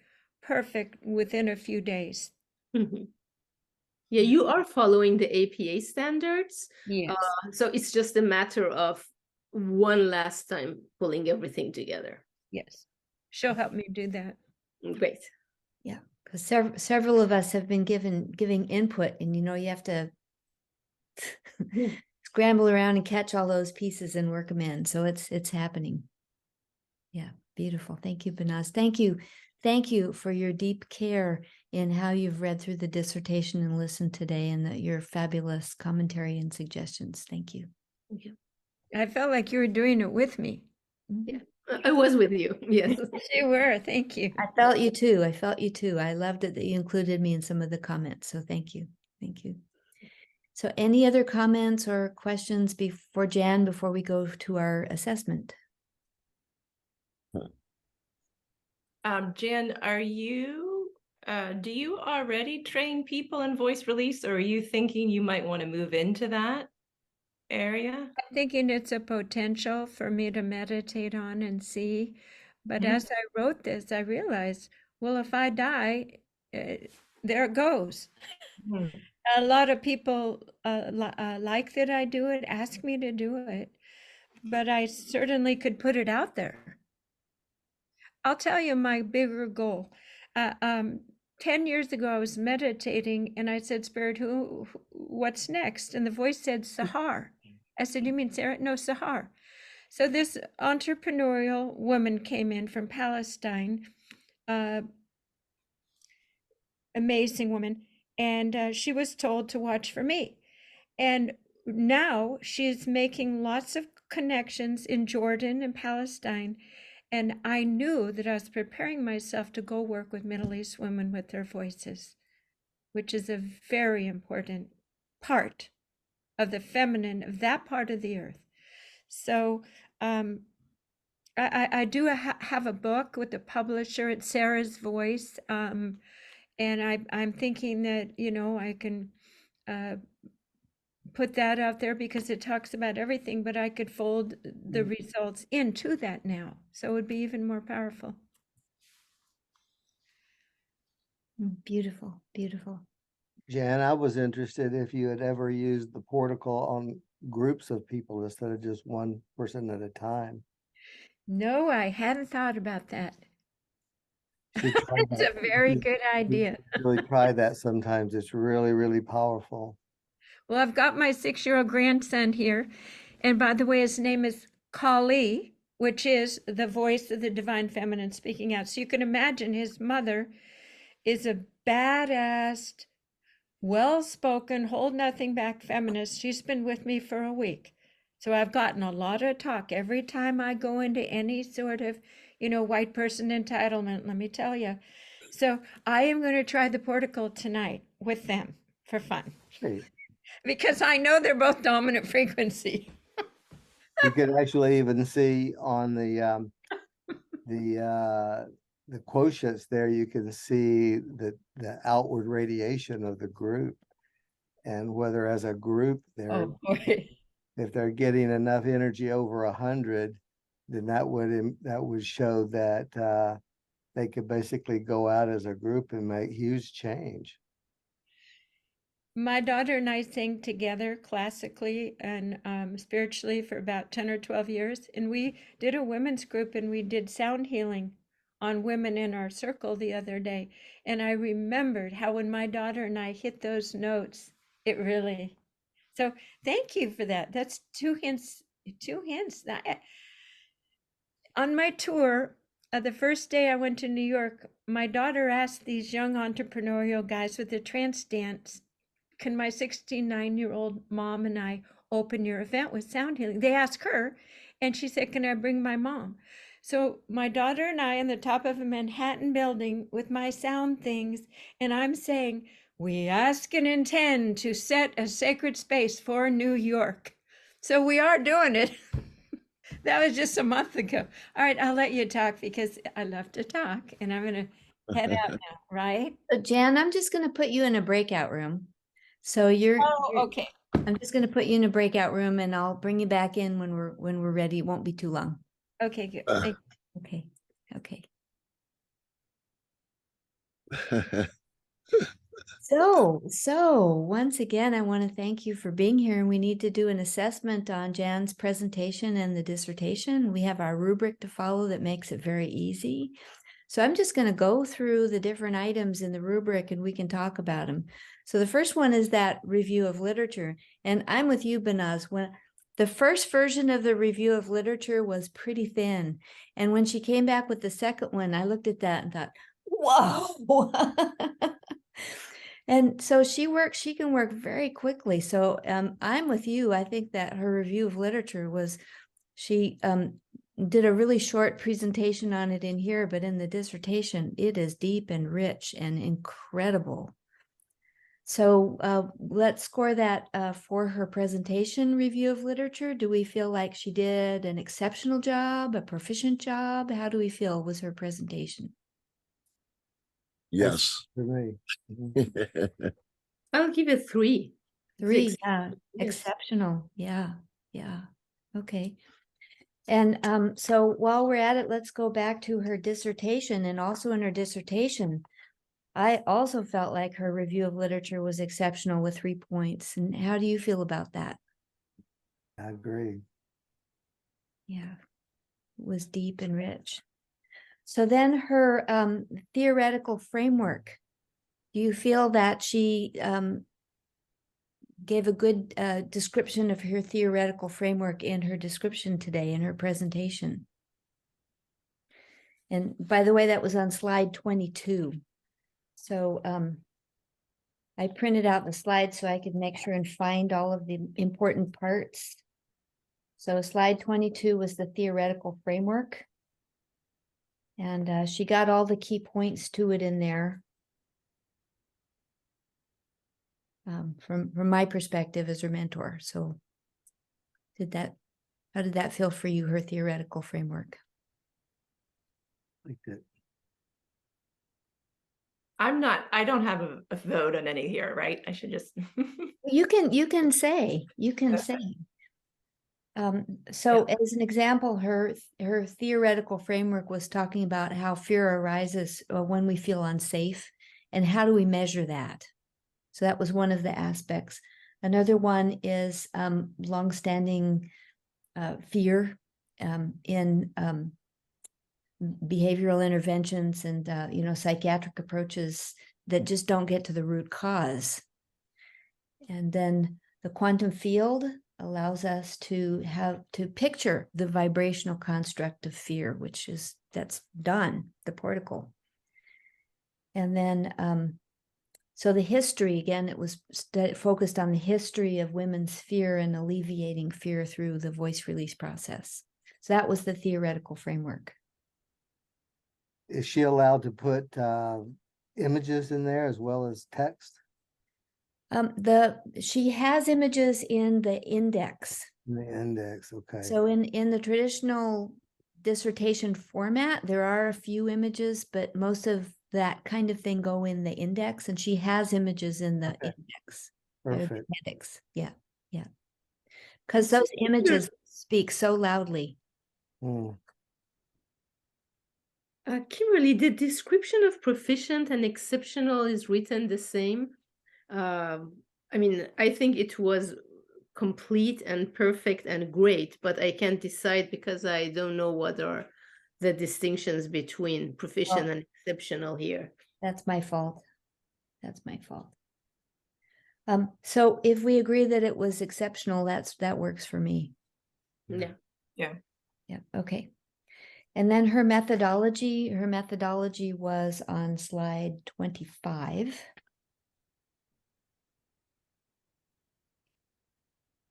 perfect within a few days. Mhm. Yeah, you are following the APA standards. Yes. So it's just a matter of one last time pulling everything together. Yes. She'll help me do that. Great. Yeah, because several of us have been giving input, and you have to scramble around and catch all those pieces and work them in. So it's happening. Yeah, beautiful. Thank you, Banaz. Thank you for your deep care in how you've read through the dissertation and listened today, and your fabulous commentary and suggestions. Thank you. Yeah. I felt like you were doing it with me. Yeah, I was with you. Yes. You were. Thank you. I felt you too. I loved it that you included me in some of the comments. So thank you. Thank you. So any other comments or questions before Jan, before we go to our assessment? Jan, do you already train people in voice release, or are you thinking you might want to move into that area? I'm thinking it's a potential for me to meditate on and see. But Mhm. as I wrote this, I realized, well, if I die, there it goes. Hmm. A lot of people like that I do it, ask me to do it, but I certainly could put it out there. I'll tell you my bigger goal. 10 years ago, I was meditating and I said, Spirit, what's next? And the voice said, Sahar. I said, you mean Sarah? No, Sahar. So this entrepreneurial woman came in from Palestine, amazing woman, and she was told to watch for me. And now she's making lots of connections in Jordan and Palestine. And I knew that I was preparing myself to go work with Middle East women with their voices, which is a very important part of the feminine of that part of the earth. So I do have a book with the publisher. It's Sarah's Voice. And I'm thinking that, I can put that out there because it talks about everything, but I could fold the results into that now. So it would be even more powerful. Beautiful, beautiful. Jan, I was interested if you had ever used the portico on groups of people instead of just one person at a time. No, I hadn't thought about that. Should try It's that. a very good idea. Really try that sometimes. It's really, really powerful. Well, I've got my 6-year-old grandson here. And by the way, his name is Kali, which is the voice of the divine feminine speaking out. So you can imagine his mother is a badass, well-spoken, hold nothing back feminist. She's been with me for a week. So I've gotten a lot of talk every time I go into any sort of, white person entitlement, let me tell you. So I am going to try the portico tonight with them for fun. Great. Because I know they're both dominant frequency. You could actually even see on the quotients there, you can see the outward radiation of the group, and whether as a group Boy. if they're getting enough energy over 100, then that would show that they could basically go out as a group and make huge change. My daughter and I sang together classically and spiritually for about 10 or 12 years. And we did a women's group and we did sound healing on women in our circle the other day. And I remembered how when my daughter and I hit those notes, it really. So thank you for that. That's two hints. On my tour, the first day I went to New York, my daughter asked these young entrepreneurial guys with the trance dance, can my 69-year-old mom and I open your event with sound healing? They asked her, and she said, can I bring my mom? So my daughter and I on the top of a Manhattan building with my sound things, and I'm saying, we ask and intend to set a sacred space for New York. So we are doing it. That was just a month ago. All right, I'll let you talk because I love to talk, and I'm going to head out now, right? So Jan, I'm just going to put you in a breakout room. So you're Okay. I'm just going to put you in a breakout room, and I'll bring you back in when we're ready. It won't be too long. Okay, good. Okay. Okay. So once again, I want to thank you for being here, and we need to do an assessment on Jan's presentation and the dissertation. We have our rubric to follow that makes it very easy. So I'm just going to go through the different items in the rubric and we can talk about them. So the first one is that review of literature. And I'm with you, Banaz. When the first version of the review of literature was pretty thin. And when she came back with the second one, I looked at that and thought, whoa. And so she can work very quickly. So I'm with you. I think that her review of literature was, she did a really short presentation on it in here, but in the dissertation, it is deep and rich and incredible. So let's score that for her presentation review of literature. Do we feel like she did an exceptional job, a proficient job? How do we feel was her presentation? Yes. For me. Mhm. I'll give it 3. 3, Six. yeah, Yes. exceptional, yeah, okay. And so while we're at it, let's go back to her dissertation. And also in her dissertation, I also felt like her review of literature was exceptional with 3 points. And how do you feel about that? I agree. Yeah, it was deep and rich. So then her theoretical framework, do you feel that she gave a good description of her theoretical framework in her description today in her presentation? And by the way, that was on slide 22. So I printed out the slides so I could make sure and find all of the important parts. So slide 22 was the theoretical framework. And she got all the key points to it in there. From my perspective as her mentor. So how did that feel for you, her theoretical framework? Like that. I don't have a vote on any here, right? I should just. You can say. So as an example, her theoretical framework was talking about how fear arises when we feel unsafe, and how do we measure that? So that was one of the aspects. Another one is longstanding fear in behavioral interventions and psychiatric approaches that just don't get to the root cause. And then the quantum field allows us to picture the vibrational construct of fear, that's done, the particle. And then so the history, again, it was focused on the history of women's fear and alleviating fear through the voice release process. So that was the theoretical framework. Is she allowed to put images in there as well as text? She has images in the index. In the index, okay. So in the traditional dissertation format, there are a few images, but most of that kind of thing go in the index, and she has images in the index. Perfect. Appendix. Yeah. Because those images speak so loudly. Kimberly, the description of proficient and exceptional is written the same. I mean, I think it was complete and perfect and great, but I can't decide because I don't know what are the distinctions between proficient and exceptional here. That's my fault. So if we agree that it was exceptional, that works for me. Yeah. Okay. And then her methodology was on slide 25.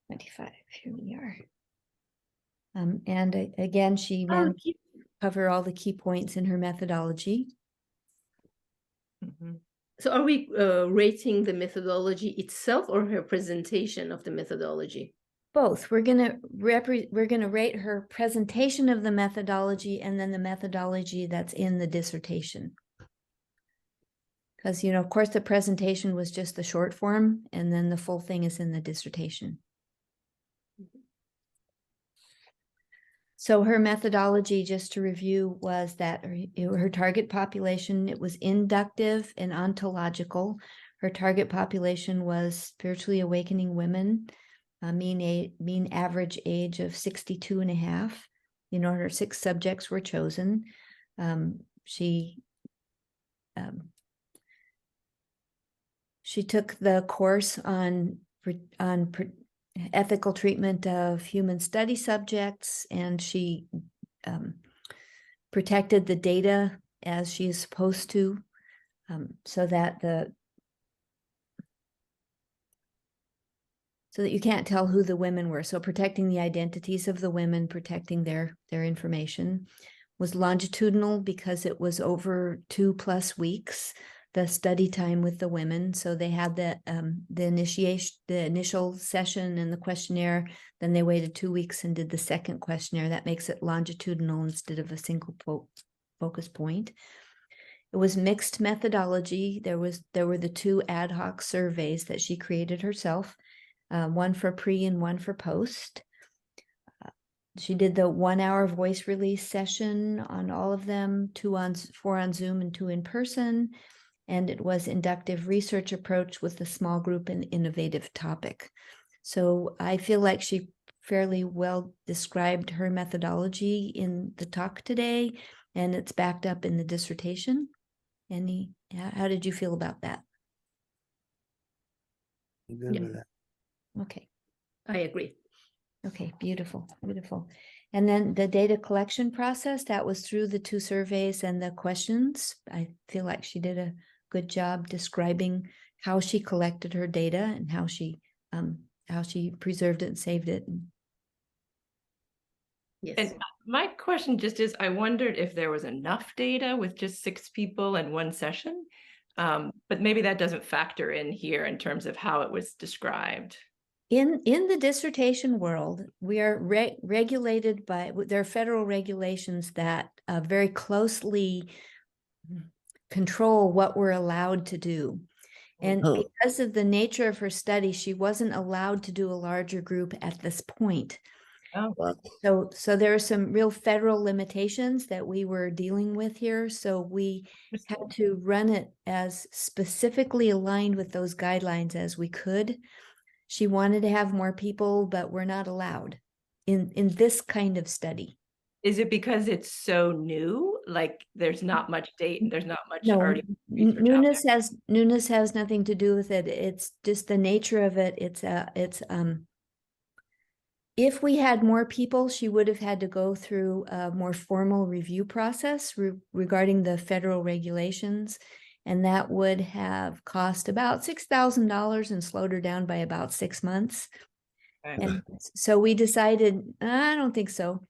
25, here we are. And again, she managed to cover all the key points in her methodology. So are we rating the methodology itself or her presentation of the methodology? Both. We're gonna rate her presentation of the methodology and then the methodology that's in the dissertation. Because, of course, the presentation was just the short form, and then the full thing is in the dissertation. So her methodology, just to review, was that her target population, it was inductive and ontological. Her target population was spiritually awakening women, mean average age of 62 and a half. Her 6 subjects were chosen. She took the course on ethical treatment of human study subjects, and she protected the data as she is supposed to, so that you can't tell who the women were. So protecting the identities of the women, protecting their information. Was longitudinal because it was over 2+ weeks, the study time with the women. So they had the initial session and the questionnaire, then they waited 2 weeks and did the second questionnaire. That makes it longitudinal instead of a single focus point. It was mixed methodology. There were the 2 ad hoc surveys that she created herself, one for pre and one for post. She did the 1-hour voice release session on all of them, 4 on Zoom and 2 in person. And it was inductive research approach with a small group and innovative topic. So I feel like she fairly well described her methodology in the talk today, and it's backed up in the dissertation. How did you feel about that? Good with that. Okay. I agree. Okay, beautiful, beautiful. And then the data collection process, that was through the 2 surveys and the questions. I feel like she did a good job describing how she collected her data and how she preserved it and saved it. Yes. And my question just is, I wondered if there was enough data with just 6 people and 1 session, but maybe that doesn't factor in here in terms of how it was described. In the dissertation world, we are regulated by, there are federal regulations that very closely control what we're allowed to do. And because of the nature of her study, she wasn't allowed to do a larger group at this point. Oh, Wow. So there are some real federal limitations that we were dealing with here. So we had to run it as specifically aligned with those guidelines as we could. She wanted to have more people, but we're not allowed in this kind of study. Is it because it's so new? Like there's not much date and there's not much No, already research out newness has nothing to do with it. It's just the nature of it. If we had more people, she would have had to go through a more formal review process regarding the federal regulations. And that would have cost about $6,000 and slowed her down by about 6 months. Okay. And so we decided, I don't think so.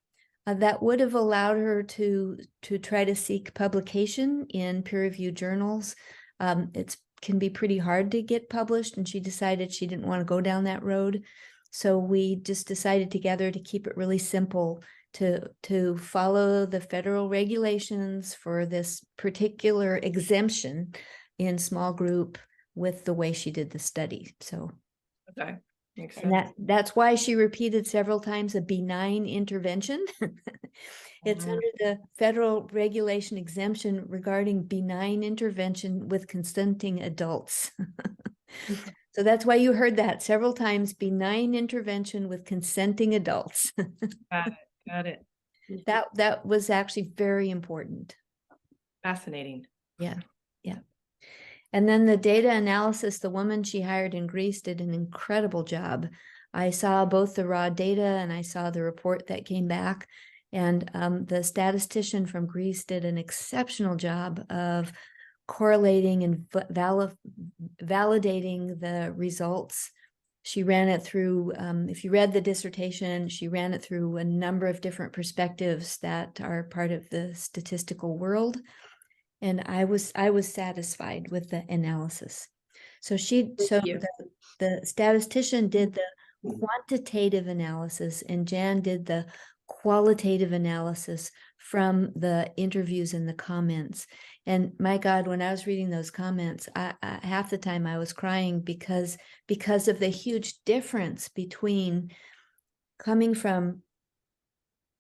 That would have allowed her to try to seek publication in peer-reviewed journals. It can be pretty hard to get published, and she decided she didn't want to go down that road. So we just decided together to keep it really simple, to follow the federal regulations for this particular exemption in small group with the way she did the study. So Okay. Makes and sense. that's why she repeated several times a benign intervention. It's Mhm. under the federal regulation exemption regarding benign intervention with consenting adults. So that's why you heard that several times, benign intervention with consenting adults. Got it. That was actually very important. Fascinating. Yeah, yeah. And then the data analysis, the woman she hired in Greece did an incredible job. I saw both the raw data and I saw the report that came back. And the statistician from Greece did an exceptional job of correlating and validating the results. She ran it through, if you read the dissertation, she ran it through a number of different perspectives that are part of the statistical world. And I was satisfied with the analysis. So the statistician did the quantitative analysis and Jan did the qualitative analysis from the interviews and the comments. And my God, when I was reading those comments, I half the time I was crying because of the huge difference between coming from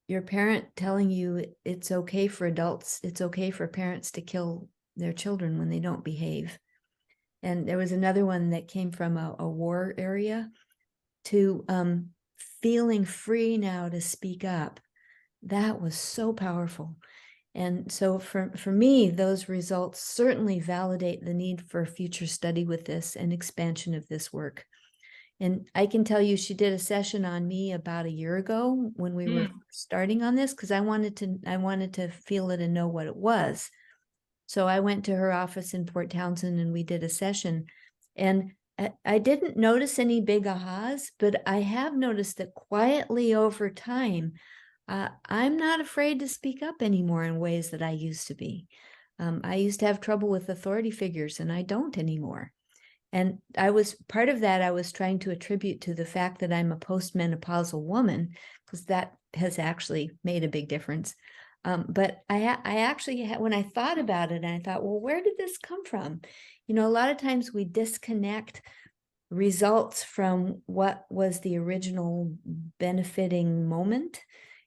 your parent telling you it's okay for adults, it's okay for parents to kill their children when they don't behave. And there was another one that came from a war area, to feeling free now to speak up. That was so powerful. And so for me, those results certainly validate the need for future study with this and expansion of this work. And I can tell you, she did a session on me about a year ago when we were starting on this, because I wanted to feel it and know what it was. So I went to her office in Port Townsend and we did a session. And I didn't notice any big ahas, but I have noticed that quietly over time, I'm not afraid to speak up anymore in ways that I used to be. I used to have trouble with authority figures and I don't anymore. And I was part of that, I was trying to attribute to the fact that I'm a postmenopausal woman, because that has actually made a big difference. But I actually, when I thought about it, and I thought, well, where did this come from? You know, a lot of times we disconnect results from what was the original benefiting moment.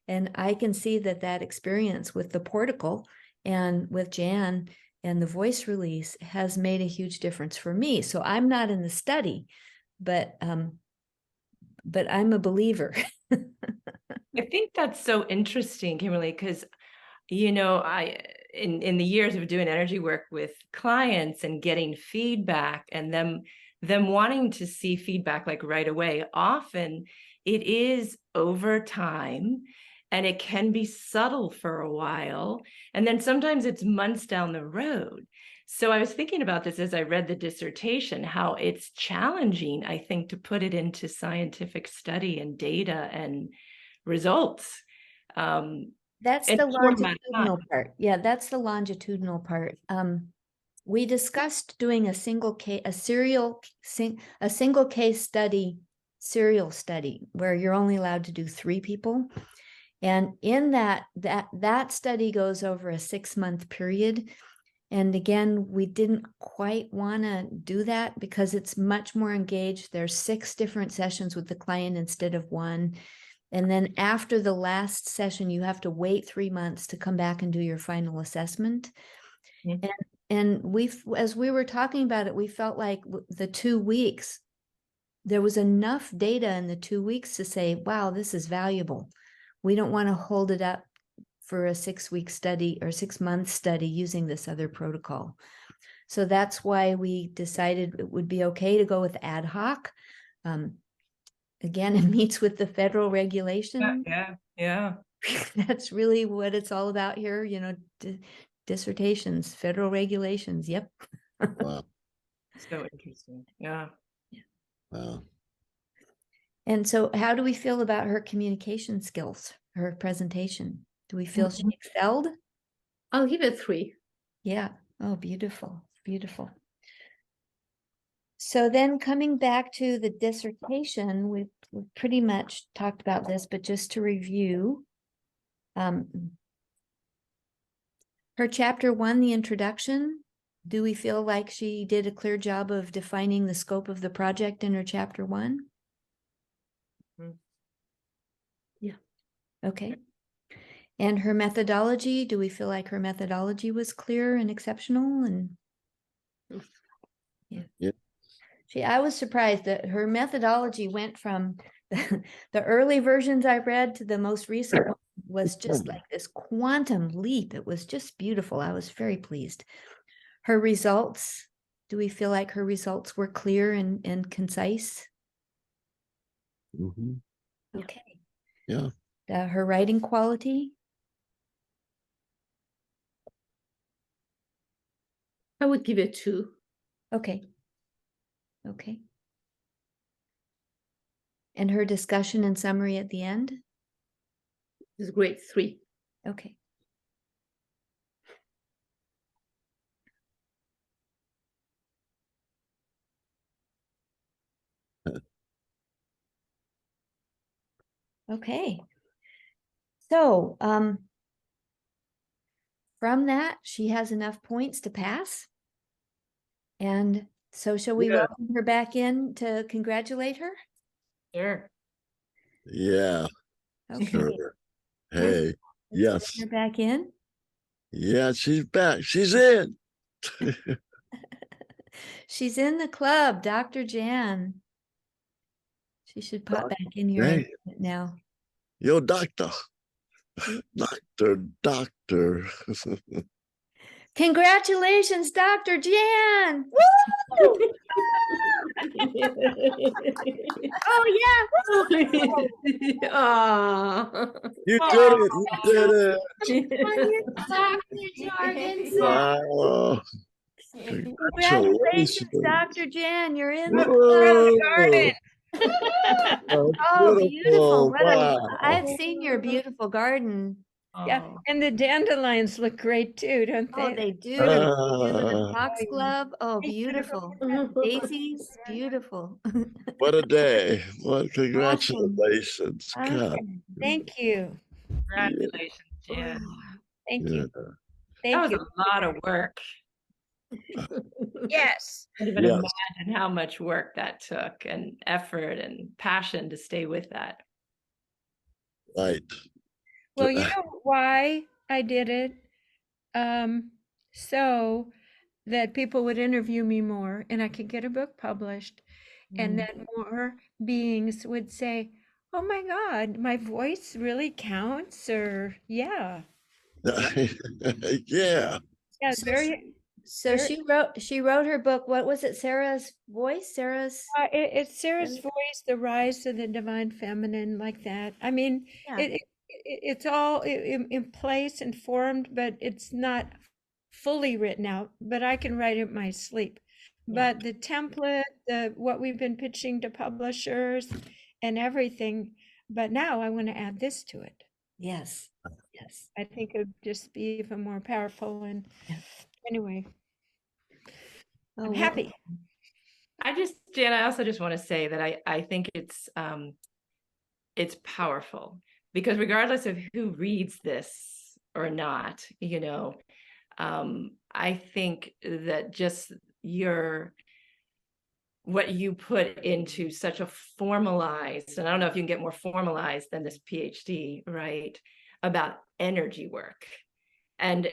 And I can see that experience with the portico and with Jan and the voice release has made a huge difference for me. So I'm not in the study, but I'm a believer. I think that's so interesting, Kimberly, because you know, in the years of doing energy work with clients and getting feedback and them wanting to see feedback like right away, often it is over time and it can be subtle for a while, and then sometimes it's months down the road. So I was thinking about this as I read the dissertation, how it's challenging, I think, to put it into scientific study and data and results. That's And the short amount of time. longitudinal part. Yeah, that's the longitudinal part. We discussed doing a single case study, serial study, where you're only allowed to do 3 people. And in that study goes over a 6-month period. And again, we didn't quite want to do that because it's much more engaged. There's 6 different sessions with the client instead of 1. And then after the last session, you have to wait 3 months to come back and do your final assessment. Mm-hmm. And as we were talking about it, we felt like the 2 weeks, there was enough data in the 2 weeks to say, wow, this is valuable. We don't want to hold it up for a 6-week study or 6-month study using this other protocol. So that's why we decided it would be okay to go with ad hoc. Again, it meets with the federal regulation. Yeah. That's really what it's all about here. You know, dissertations, federal regulations. Yep. Wow. So interesting. Yeah. Wow. And so how do we feel about her communication skills, her presentation? Do we feel she excelled? I'll give it 3. Yeah. Oh, beautiful. Beautiful. So then coming back to the dissertation, we've pretty much talked about this, but just to review, her chapter 1, the introduction, do we feel like she did a clear job of defining the scope of the project in her chapter 1? Yeah. Okay. And her methodology, do we feel like her methodology was clear and exceptional? And Yeah. I was surprised that her methodology went from the early versions I read to the most recent one was just like this quantum leap. It was just beautiful. I was very pleased. Her results, do we feel like her results were clear and concise? Mm-hmm. Okay. Yeah. Her writing quality? I would give it 2. Okay. Okay. And her discussion and summary at the end? It's great, 3. Okay. Okay. So, from that, she has enough points to pass. And so shall we Yeah. welcome her back in to congratulate her? Sure. Yeah, Okay. sure. Hey, Let's yes. bring her back in. Yeah, she's back. She's in. She's in the club, Dr. Jan. She should pop back in here Hey, now. yo, doctor. Doctor. Congratulations, Dr. Jan. Woo! Oh, yeah. Aw. You did it. You did it. Dr. Jorgensen. Wow. Congratulations, Congratulations. Dr. Jan. You're in the Whoa. club. That's Oh, beautiful. beautiful. Wow. I've seen your beautiful garden. Yeah, Aw. and the dandelions look great too, don't Oh, they? they do. The Ah, foxglove. Oh, Thank you. beautiful. Daisies, beautiful. what a day. What Awesome. congratulations. God. Awesome. Thank you. Yeah. Congratulations, Jan. Thank Yeah. you. That Thank was you. a lot of work. Yes. Can't even Yes. imagine how much work that took and effort and passion to stay with that. Right. Well, you know why I did it? So that people would interview me more and I could get a book published, and that more beings would say, "Oh my God, my voice really counts," or yeah. Yeah. Yeah, So very. So she wrote her book. What was it? Sarah's voice? It's Sarah's voice, the rise of the divine feminine, like that. I mean, Yeah. it's all in place and formed, but it's not fully written out. But I can write it in my sleep. Yeah. But the template, what we've been pitching to publishers, and everything. But now I want to add this to it. Yes. Yes. I think it would just be even more powerful. And Yeah. anyway, Oh, I'm well, happy. Jan, I also just want to say that I think it's powerful, because regardless of who reads this or not, I think that just what you put into such a formalized, and I don't know if you can get more formalized than this PhD, right, about energy work, and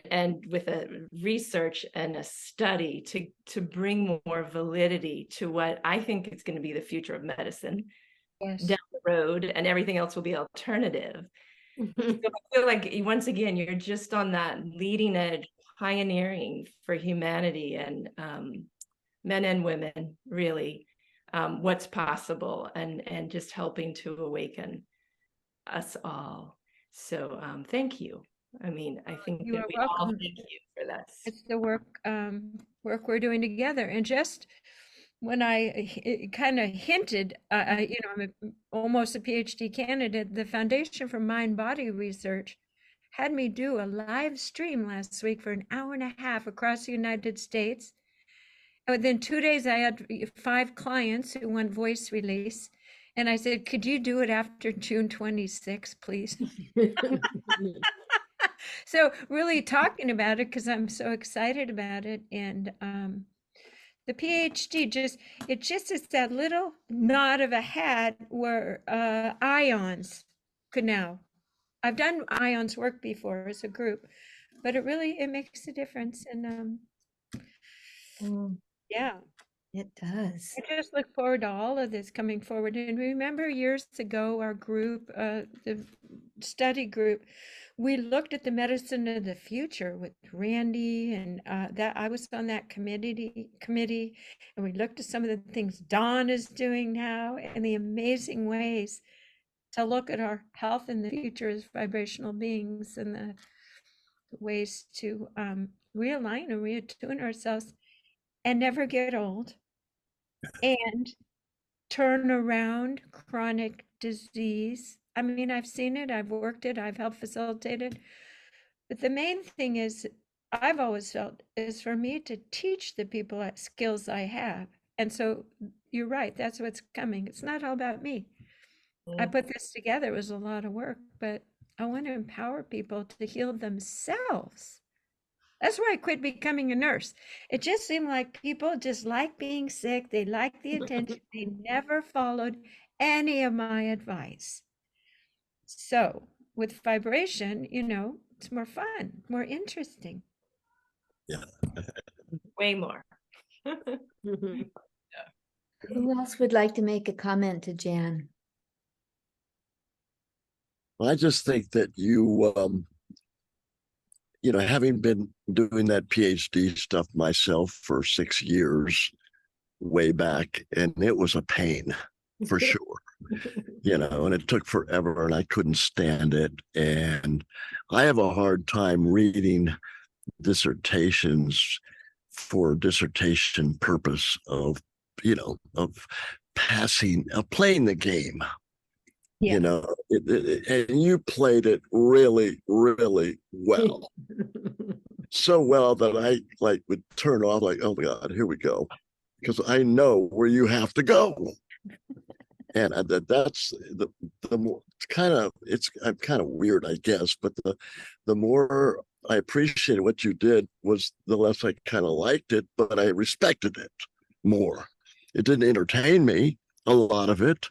with a research and a study to bring more validity to what I think is going to be the future of medicine Yes. down the road, and everything else will be alternative. So I feel like once again you're just on that leading edge, pioneering for humanity and men and women, really, what's possible, and just helping to awaken us all. So thank you. I mean, I think You that are we all welcome. thank you for this. It's the work we're doing together. And just when I kind of hinted, I'm almost a PhD candidate, the Foundation for Mind Body Research had me do a live stream last week for an hour and a half across the United States. And within 2 days, I had 5 clients who want voice release. And I said, could you do it after June 26th, please? So really talking about it, because I'm so excited about it. And the PhD it just is that little nod of a hat where ions could now. I've done ions work before as a group, but it makes a difference. And yeah. It does. I just look forward to all of this coming forward. And remember years ago, our group, the study group, we looked at the medicine of the future with Randy, and that I was on that committee, and we looked at some of the things Dawn is doing now and the amazing ways to look at our health in the future as vibrational beings, and the ways to realign and reattune ourselves and never get old. And turn around chronic disease. I mean, I've seen it, I've worked it, I've helped facilitate it. But the main thing is, I've always felt, is for me to teach the people what skills I have. And so you're right, that's what's coming. It's not all about me. I put this together, it was a lot of work, but I want to empower people to heal themselves. That's why I quit becoming a nurse. It just seemed like people just like being sick. They like the attention. They never followed any of my advice. So with vibration, it's more fun, more interesting. Yeah. Way more. Mhm. Who else would like to make a comment to Jan? I just think that having been doing that PhD stuff myself for 6 years way back, and it was a pain for sure, and it took forever and I couldn't stand it. And I have a hard time reading dissertations for dissertation purpose of, of playing the game. Yeah. And you played it really, really well. So well that I would turn off oh my God, here we go. Because I know where you have to go. And that's the more I'm kind of weird, I guess, but the more I appreciated what you did was the less I kind of liked it, but I respected it more. It didn't entertain me, a lot of it,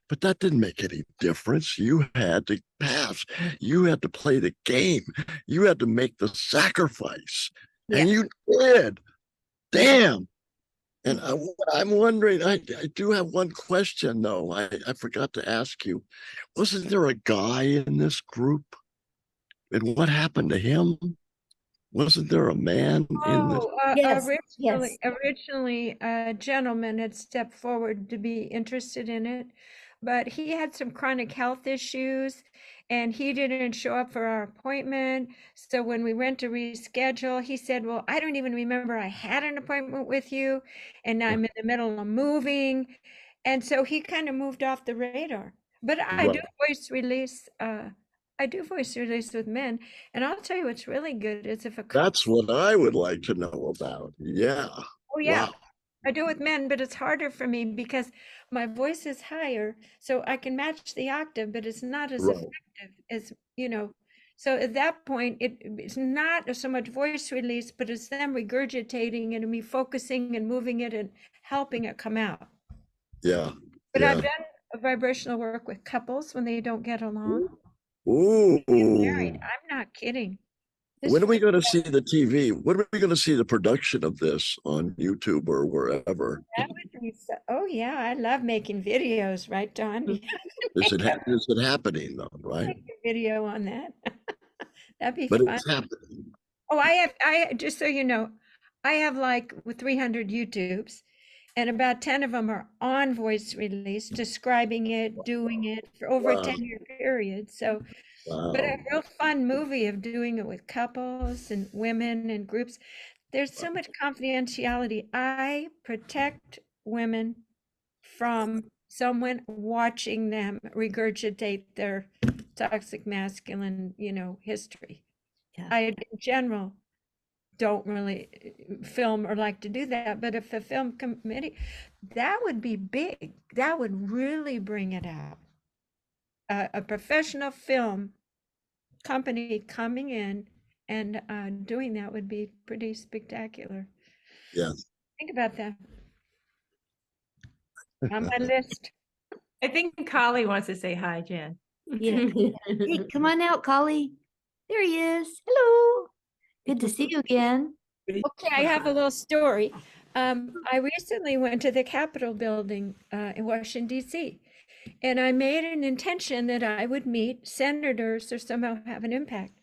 but that didn't make any difference. You had to pass. You had to play the game. You had to make the sacrifice. Yeah. And you did. Damn. And I'm wondering, I do have one question, though. I forgot to ask you. Wasn't there a guy in this group? And what happened to him? Wasn't there a man in this? Yes, yes. Originally, a gentleman had stepped forward to be interested in it, but he had some chronic health issues and he didn't show up for our appointment. So when we went to reschedule, he said, well, I don't even remember I had an appointment with you, and I'm in the middle of moving. And so he kind of moved off the radar. But I do voice release. I do voice release with men, and I'll tell you what's really good is if a couple. That's what I would like to know about. Yeah. Oh yeah, Wow. I do with men, but it's harder for me because my voice is higher, so I can match the octave, but it's not as Right. effective as So at that point, it's not so much voice release, but it's them regurgitating and me focusing and moving it and helping it come out. Yeah. But Yeah. I've done vibrational work with couples when they don't get along. Ooh. Get married. I'm not kidding. When are we going to see the TV? When are we going to see the production of this on YouTube or wherever? That would be so, oh yeah, I love making videos, right, Don? Is it happening though, right? Make a video on that. That'd be But fun. it's happening. Oh, I just so you know, I have like 300 YouTubes, and about 10 of them are on voice release, describing it, doing it for over a 10-year period. So, but a real fun movie of doing it with couples and women and groups. There's so much confidentiality. I protect women from someone watching them regurgitate their toxic masculine, history. Yeah. I, in general, don't really film or like to do that, but if the film committee, that would be big. That would really bring it out. A professional film company coming in and doing that would be pretty spectacular. Yeah. Think about that. On my list. I think Kali wants to say hi, Jan. Yeah. Hey, come on out, Collie. There he is. Hello. Good to see you again. Okay, I have a little story. I recently went to the Capitol building in Washington, D.C., and I made an intention that I would meet senators or somehow have an impact.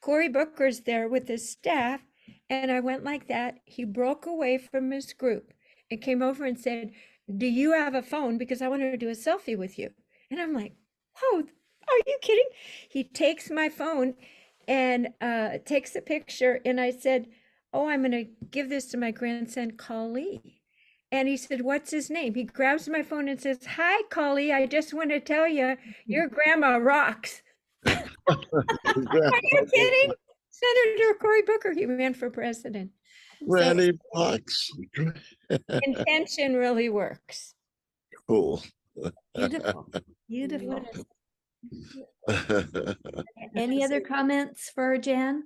Cory Booker's there with his staff, and I went like that. He broke away from his group and came over and said, do you have a phone? Because I want to do a selfie with you. And I'm like, oh, are you kidding? He takes my phone and takes a picture, and I said, oh, I'm going to give this to my grandson, Kali. And he said, what's his name? He grabs my phone and says, hi, Kali, I just want to tell you, your grandma rocks. Are you kidding? Senator Cory Booker, he ran for president. Randy Fox. Intention really works. Cool. Beautiful. Beautiful. Any other comments for Jan?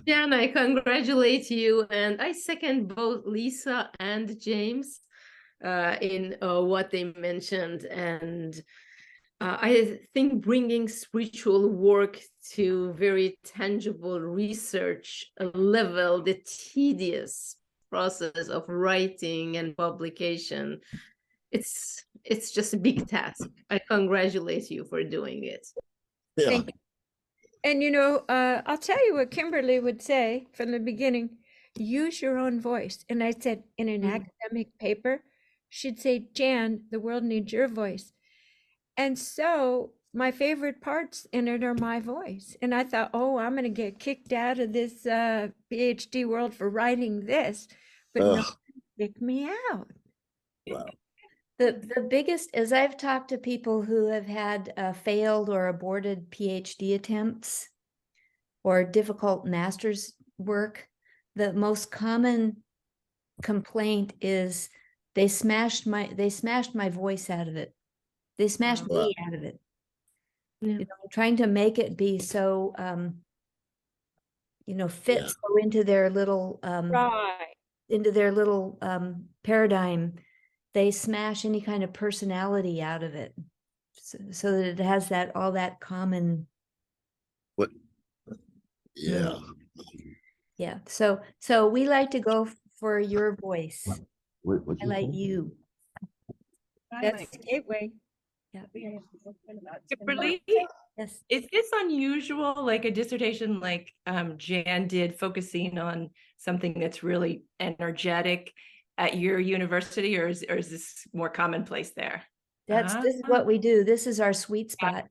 Jan, I congratulate you, and I second both Lisa and James in what they mentioned. And I think bringing spiritual work to very tangible research level, the tedious process of writing and publication, it's just a big task. I congratulate you for doing it. Yeah. Thank you. And I'll tell you what Kimberly would say from the beginning, use your own voice. And I said, in an academic paper, she'd say, Jan, the world needs your voice. And so my favorite parts in it are my voice. And I thought, oh, I'm going to get kicked out of this PhD world for writing this. But no, kick me out. Wow. The biggest, as I've talked to people who have had failed or aborted PhD attempts or difficult master's work, the most common complaint is they smashed my voice out of it. They smashed me out of it. Yeah. Trying to make it be so fit so into their little Right. into their little paradigm. They smash any kind of personality out of it, so that it has all that common. What? Yeah. Yeah. So we like to go for your voice. What'd you Highlight say? you. That's the gateway. Yeah. Kimberly, Yes. is this unusual, like a dissertation like Jan did, focusing on something that's really energetic at your university, or is this more commonplace there? This is what we do. This is our sweet spot.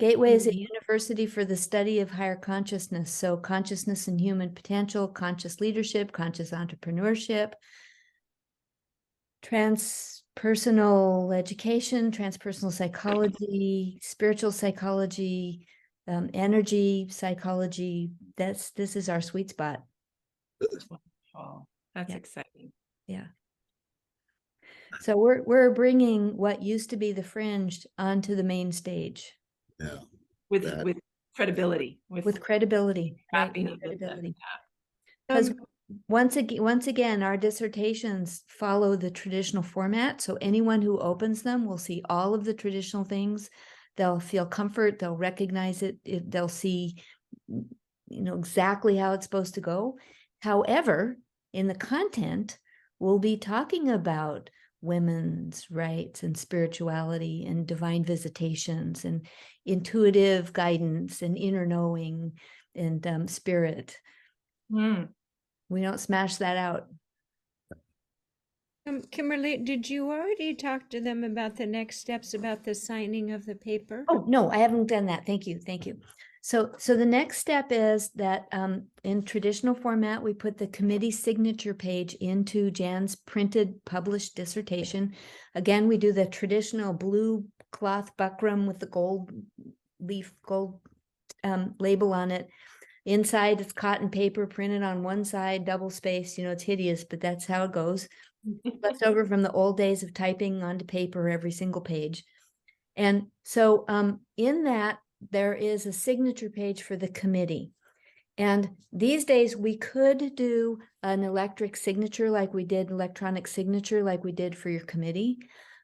Gateway is a university for the study of higher consciousness. So consciousness and human potential, conscious leadership, conscious entrepreneurship, transpersonal education, transpersonal psychology, spiritual psychology, energy psychology. This is our sweet spot. Oh, that's exciting. Yeah. So we're bringing what used to be the fringe onto the main stage. Yeah. With credibility. With credibility. Right. Credibility. Credibility. Because once again, our dissertations follow the traditional format. So anyone who opens them will see all of the traditional things. They'll feel comfort. They'll recognize it. They'll see, exactly how it's supposed to go. However, in the content, we'll be talking about women's rights and spirituality and divine visitations and intuitive guidance and inner knowing and spirit. We don't smash that out. Kimberly, did you already talk to them about the next steps about the signing of the paper? Oh, no, I haven't done that. Thank you. So the next step is that in traditional format, we put the committee signature page into Jan's printed published dissertation. Again, we do the traditional blue cloth buckram with the gold label on it. Inside, it's cotton paper printed on one side, double space. It's hideous, but that's how it goes. Left over from the old days of typing onto paper every single page. And so in that, there is a signature page for the committee. And these days we could do an electronic signature like we did for your committee,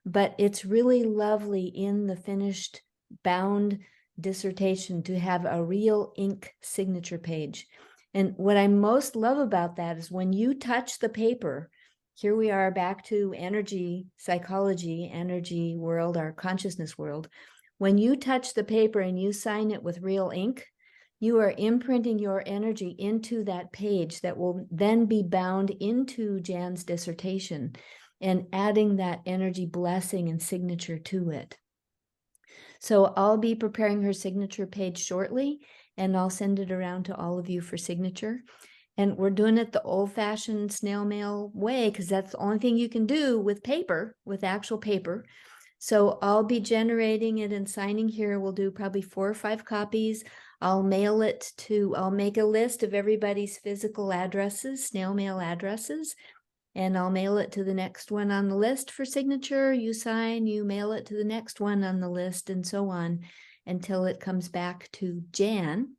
but it's really lovely in the finished bound dissertation to have a real ink signature page. And what I most love about that is when you touch the paper, here we are back to energy, psychology, energy world, our consciousness world. When you touch the paper and you sign it with real ink, you are imprinting your energy into that page that will then be bound into Jan's dissertation and adding that energy blessing and signature to it. So I'll be preparing her signature page shortly, and I'll send it around to all of you for signature. And we're doing it the old-fashioned snail mail way, because that's the only thing you can do with paper, with actual paper. So I'll be generating it and signing here. We'll do probably 4 or 5 copies. I'll mail it to, I'll make a list of everybody's physical addresses, snail mail addresses, and I'll mail it to the next one on the list for signature. You sign, you mail it to the next one on the list, and so on until it comes back to Jan,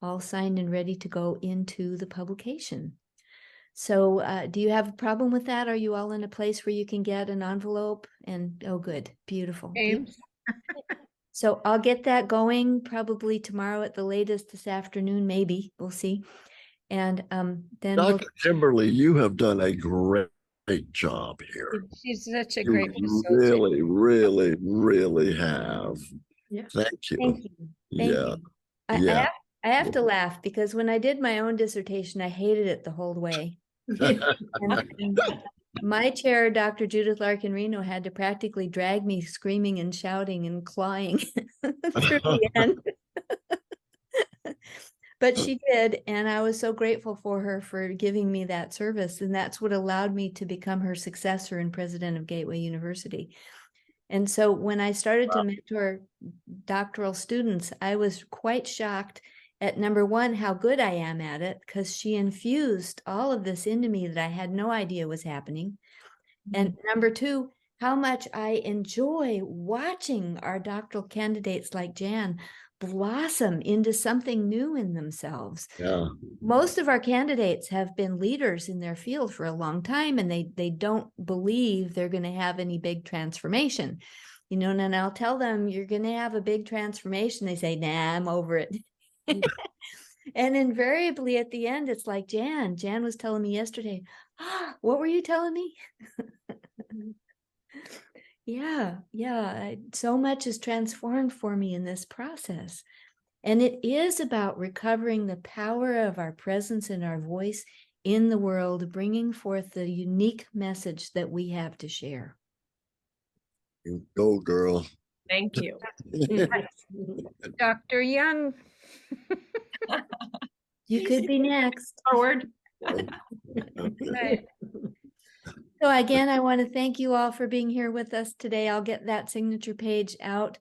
all signed and ready to go into the publication. So do you have a problem with that? Are you all in a place where you can get an envelope? And oh, good, beautiful. James. So I'll get that going probably tomorrow at the latest this afternoon, maybe. We'll see. And then Dr. Kimberly, you have done a great job here. She's such a You great facilitator. really, really, really have. Yeah. Thank Thank you. you. Thank Yeah. you. I Yeah. have to laugh because when I did my own dissertation, I hated it the whole way. And my chair, Dr. Judith Larkin Reno, had to practically drag me screaming and shouting and clawing through the end. But she did, and I was so grateful for her for giving me that service. And that's what allowed me to become her successor and president of Gateway University. And so when I started to mentor doctoral students, I was quite shocked at, number one, how good I am at it, because she infused all of this into me that I had no idea was happening. And number two, how much I enjoy watching our doctoral candidates like Jan blossom into something new in themselves. Yeah. Most of our candidates have been leaders in their field for a long time, and they don't believe they're going to have any big transformation. You know, and I'll tell them, you're going to have a big transformation. They say, nah, I'm over it. And invariably at the end, it's like Jan was telling me yesterday, what were you telling me? Yeah. So much is transformed for me in this process. And it is about recovering the power of our presence and our voice in the world, bringing forth the unique message that we have to share. You go, girl. Thank you. Dr. Young. You could be next. Forward. Right. So again, I want to thank you all for being here with us today. I'll get that signature page out.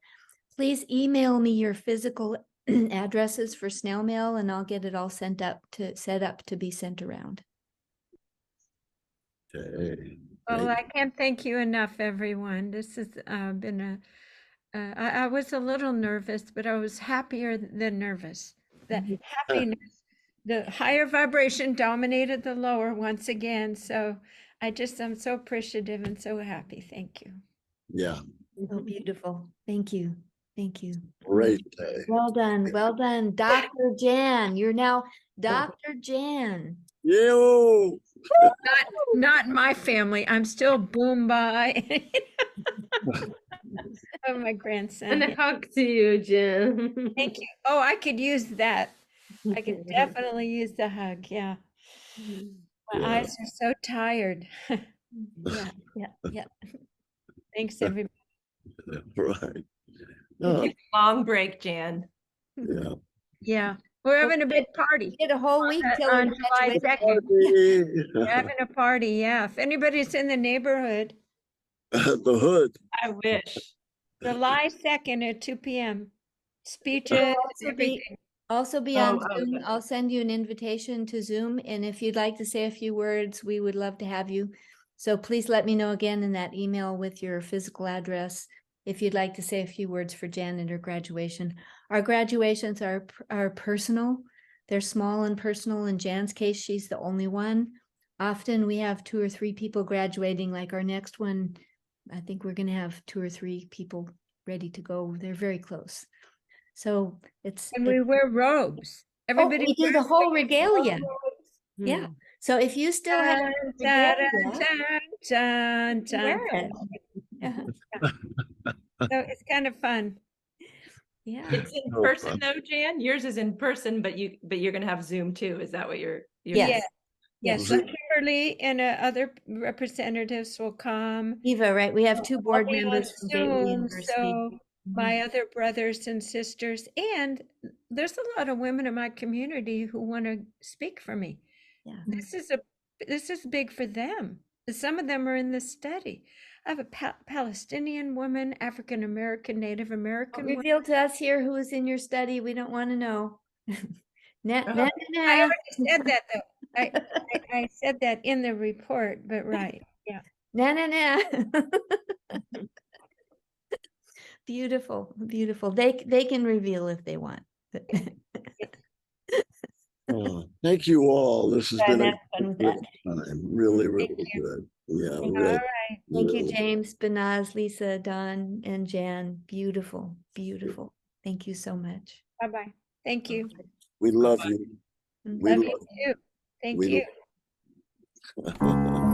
Please email me your physical addresses for snail mail, and I'll get it all set up to be sent around. Okay. Well, I can't thank you enough, everyone. This has been I was a little nervous, but I was happier than nervous. The happiness, the higher vibration dominated the lower once again. So I'm so appreciative and so happy. Thank you. Yeah. Oh, beautiful. Thank you. Thank you. Great day. Well done. Well done. Dr. Jan. You're now Dr. Jan. You. Not my family. I'm still Boombai. Oh, my grandson. And a hug to you, Jen. Thank you. Oh, I could use that. I could definitely use the hug. Yeah. My Yeah. eyes are so tired. Yeah. Thanks, everybody. Right. Take a long break, Jan. Yeah. Yeah. We're having a big party Get a whole week till on July graduation. 2nd. We're having a party. Yeah. If anybody's in the neighborhood, The hood. I wish. July 2nd at 2 p.m. Speeches, everything. Also be Oh, on Zoom. okay. I'll send you an invitation to Zoom. And if you'd like to say a few words, we would love to have you. So please let me know again in that email with your physical address if you'd like to say a few words for Jan and her graduation. Our graduations are personal. They're small and personal. In Jan's case, she's the only one. Often we have 2 or 3 people graduating, like our next one. I think we're going to have 2 or 3 people ready to go. They're very close. So And we wear robes. Everybody we do the wears whole like regalia. robes. Yeah. So if you still have Dun, regalia, dun, dun, wear dun. it. Yeah. So it's kind of fun. Yeah. It's in Oh, person fun. though, Jan. Yours is in person, but you're gonna have Zoom too. Is that what you're Yes. Yeah. Yes. Yes. So Kimberly and other representatives will come. Eva, right? We have 2 I'll board be on members from Gateway Zoom, University. so my other brothers and sisters, and there's a lot of women in my community who want to speak for me. Yeah. This is big for them. Some of them are in this study. I have a Palestinian woman, African American, Native American woman. Reveal to us here who is in your study. We don't want to know. Na, Oh. na, I na, already said that though. I said that in the report, but right. Yeah. na, na, na. Beautiful, beautiful. They can reveal if they want. Oh, thank you all. This has And been a have fun with good that. time. Really, Thank really you. good. Yeah, Thank really. All right. Thank you, really. James, Banaz, Lisa, Don, and Jan. Beautiful, beautiful. Thank you so much. Bye-bye. Thank you. We love you. Mm. We Love love you too. Thank we you. love-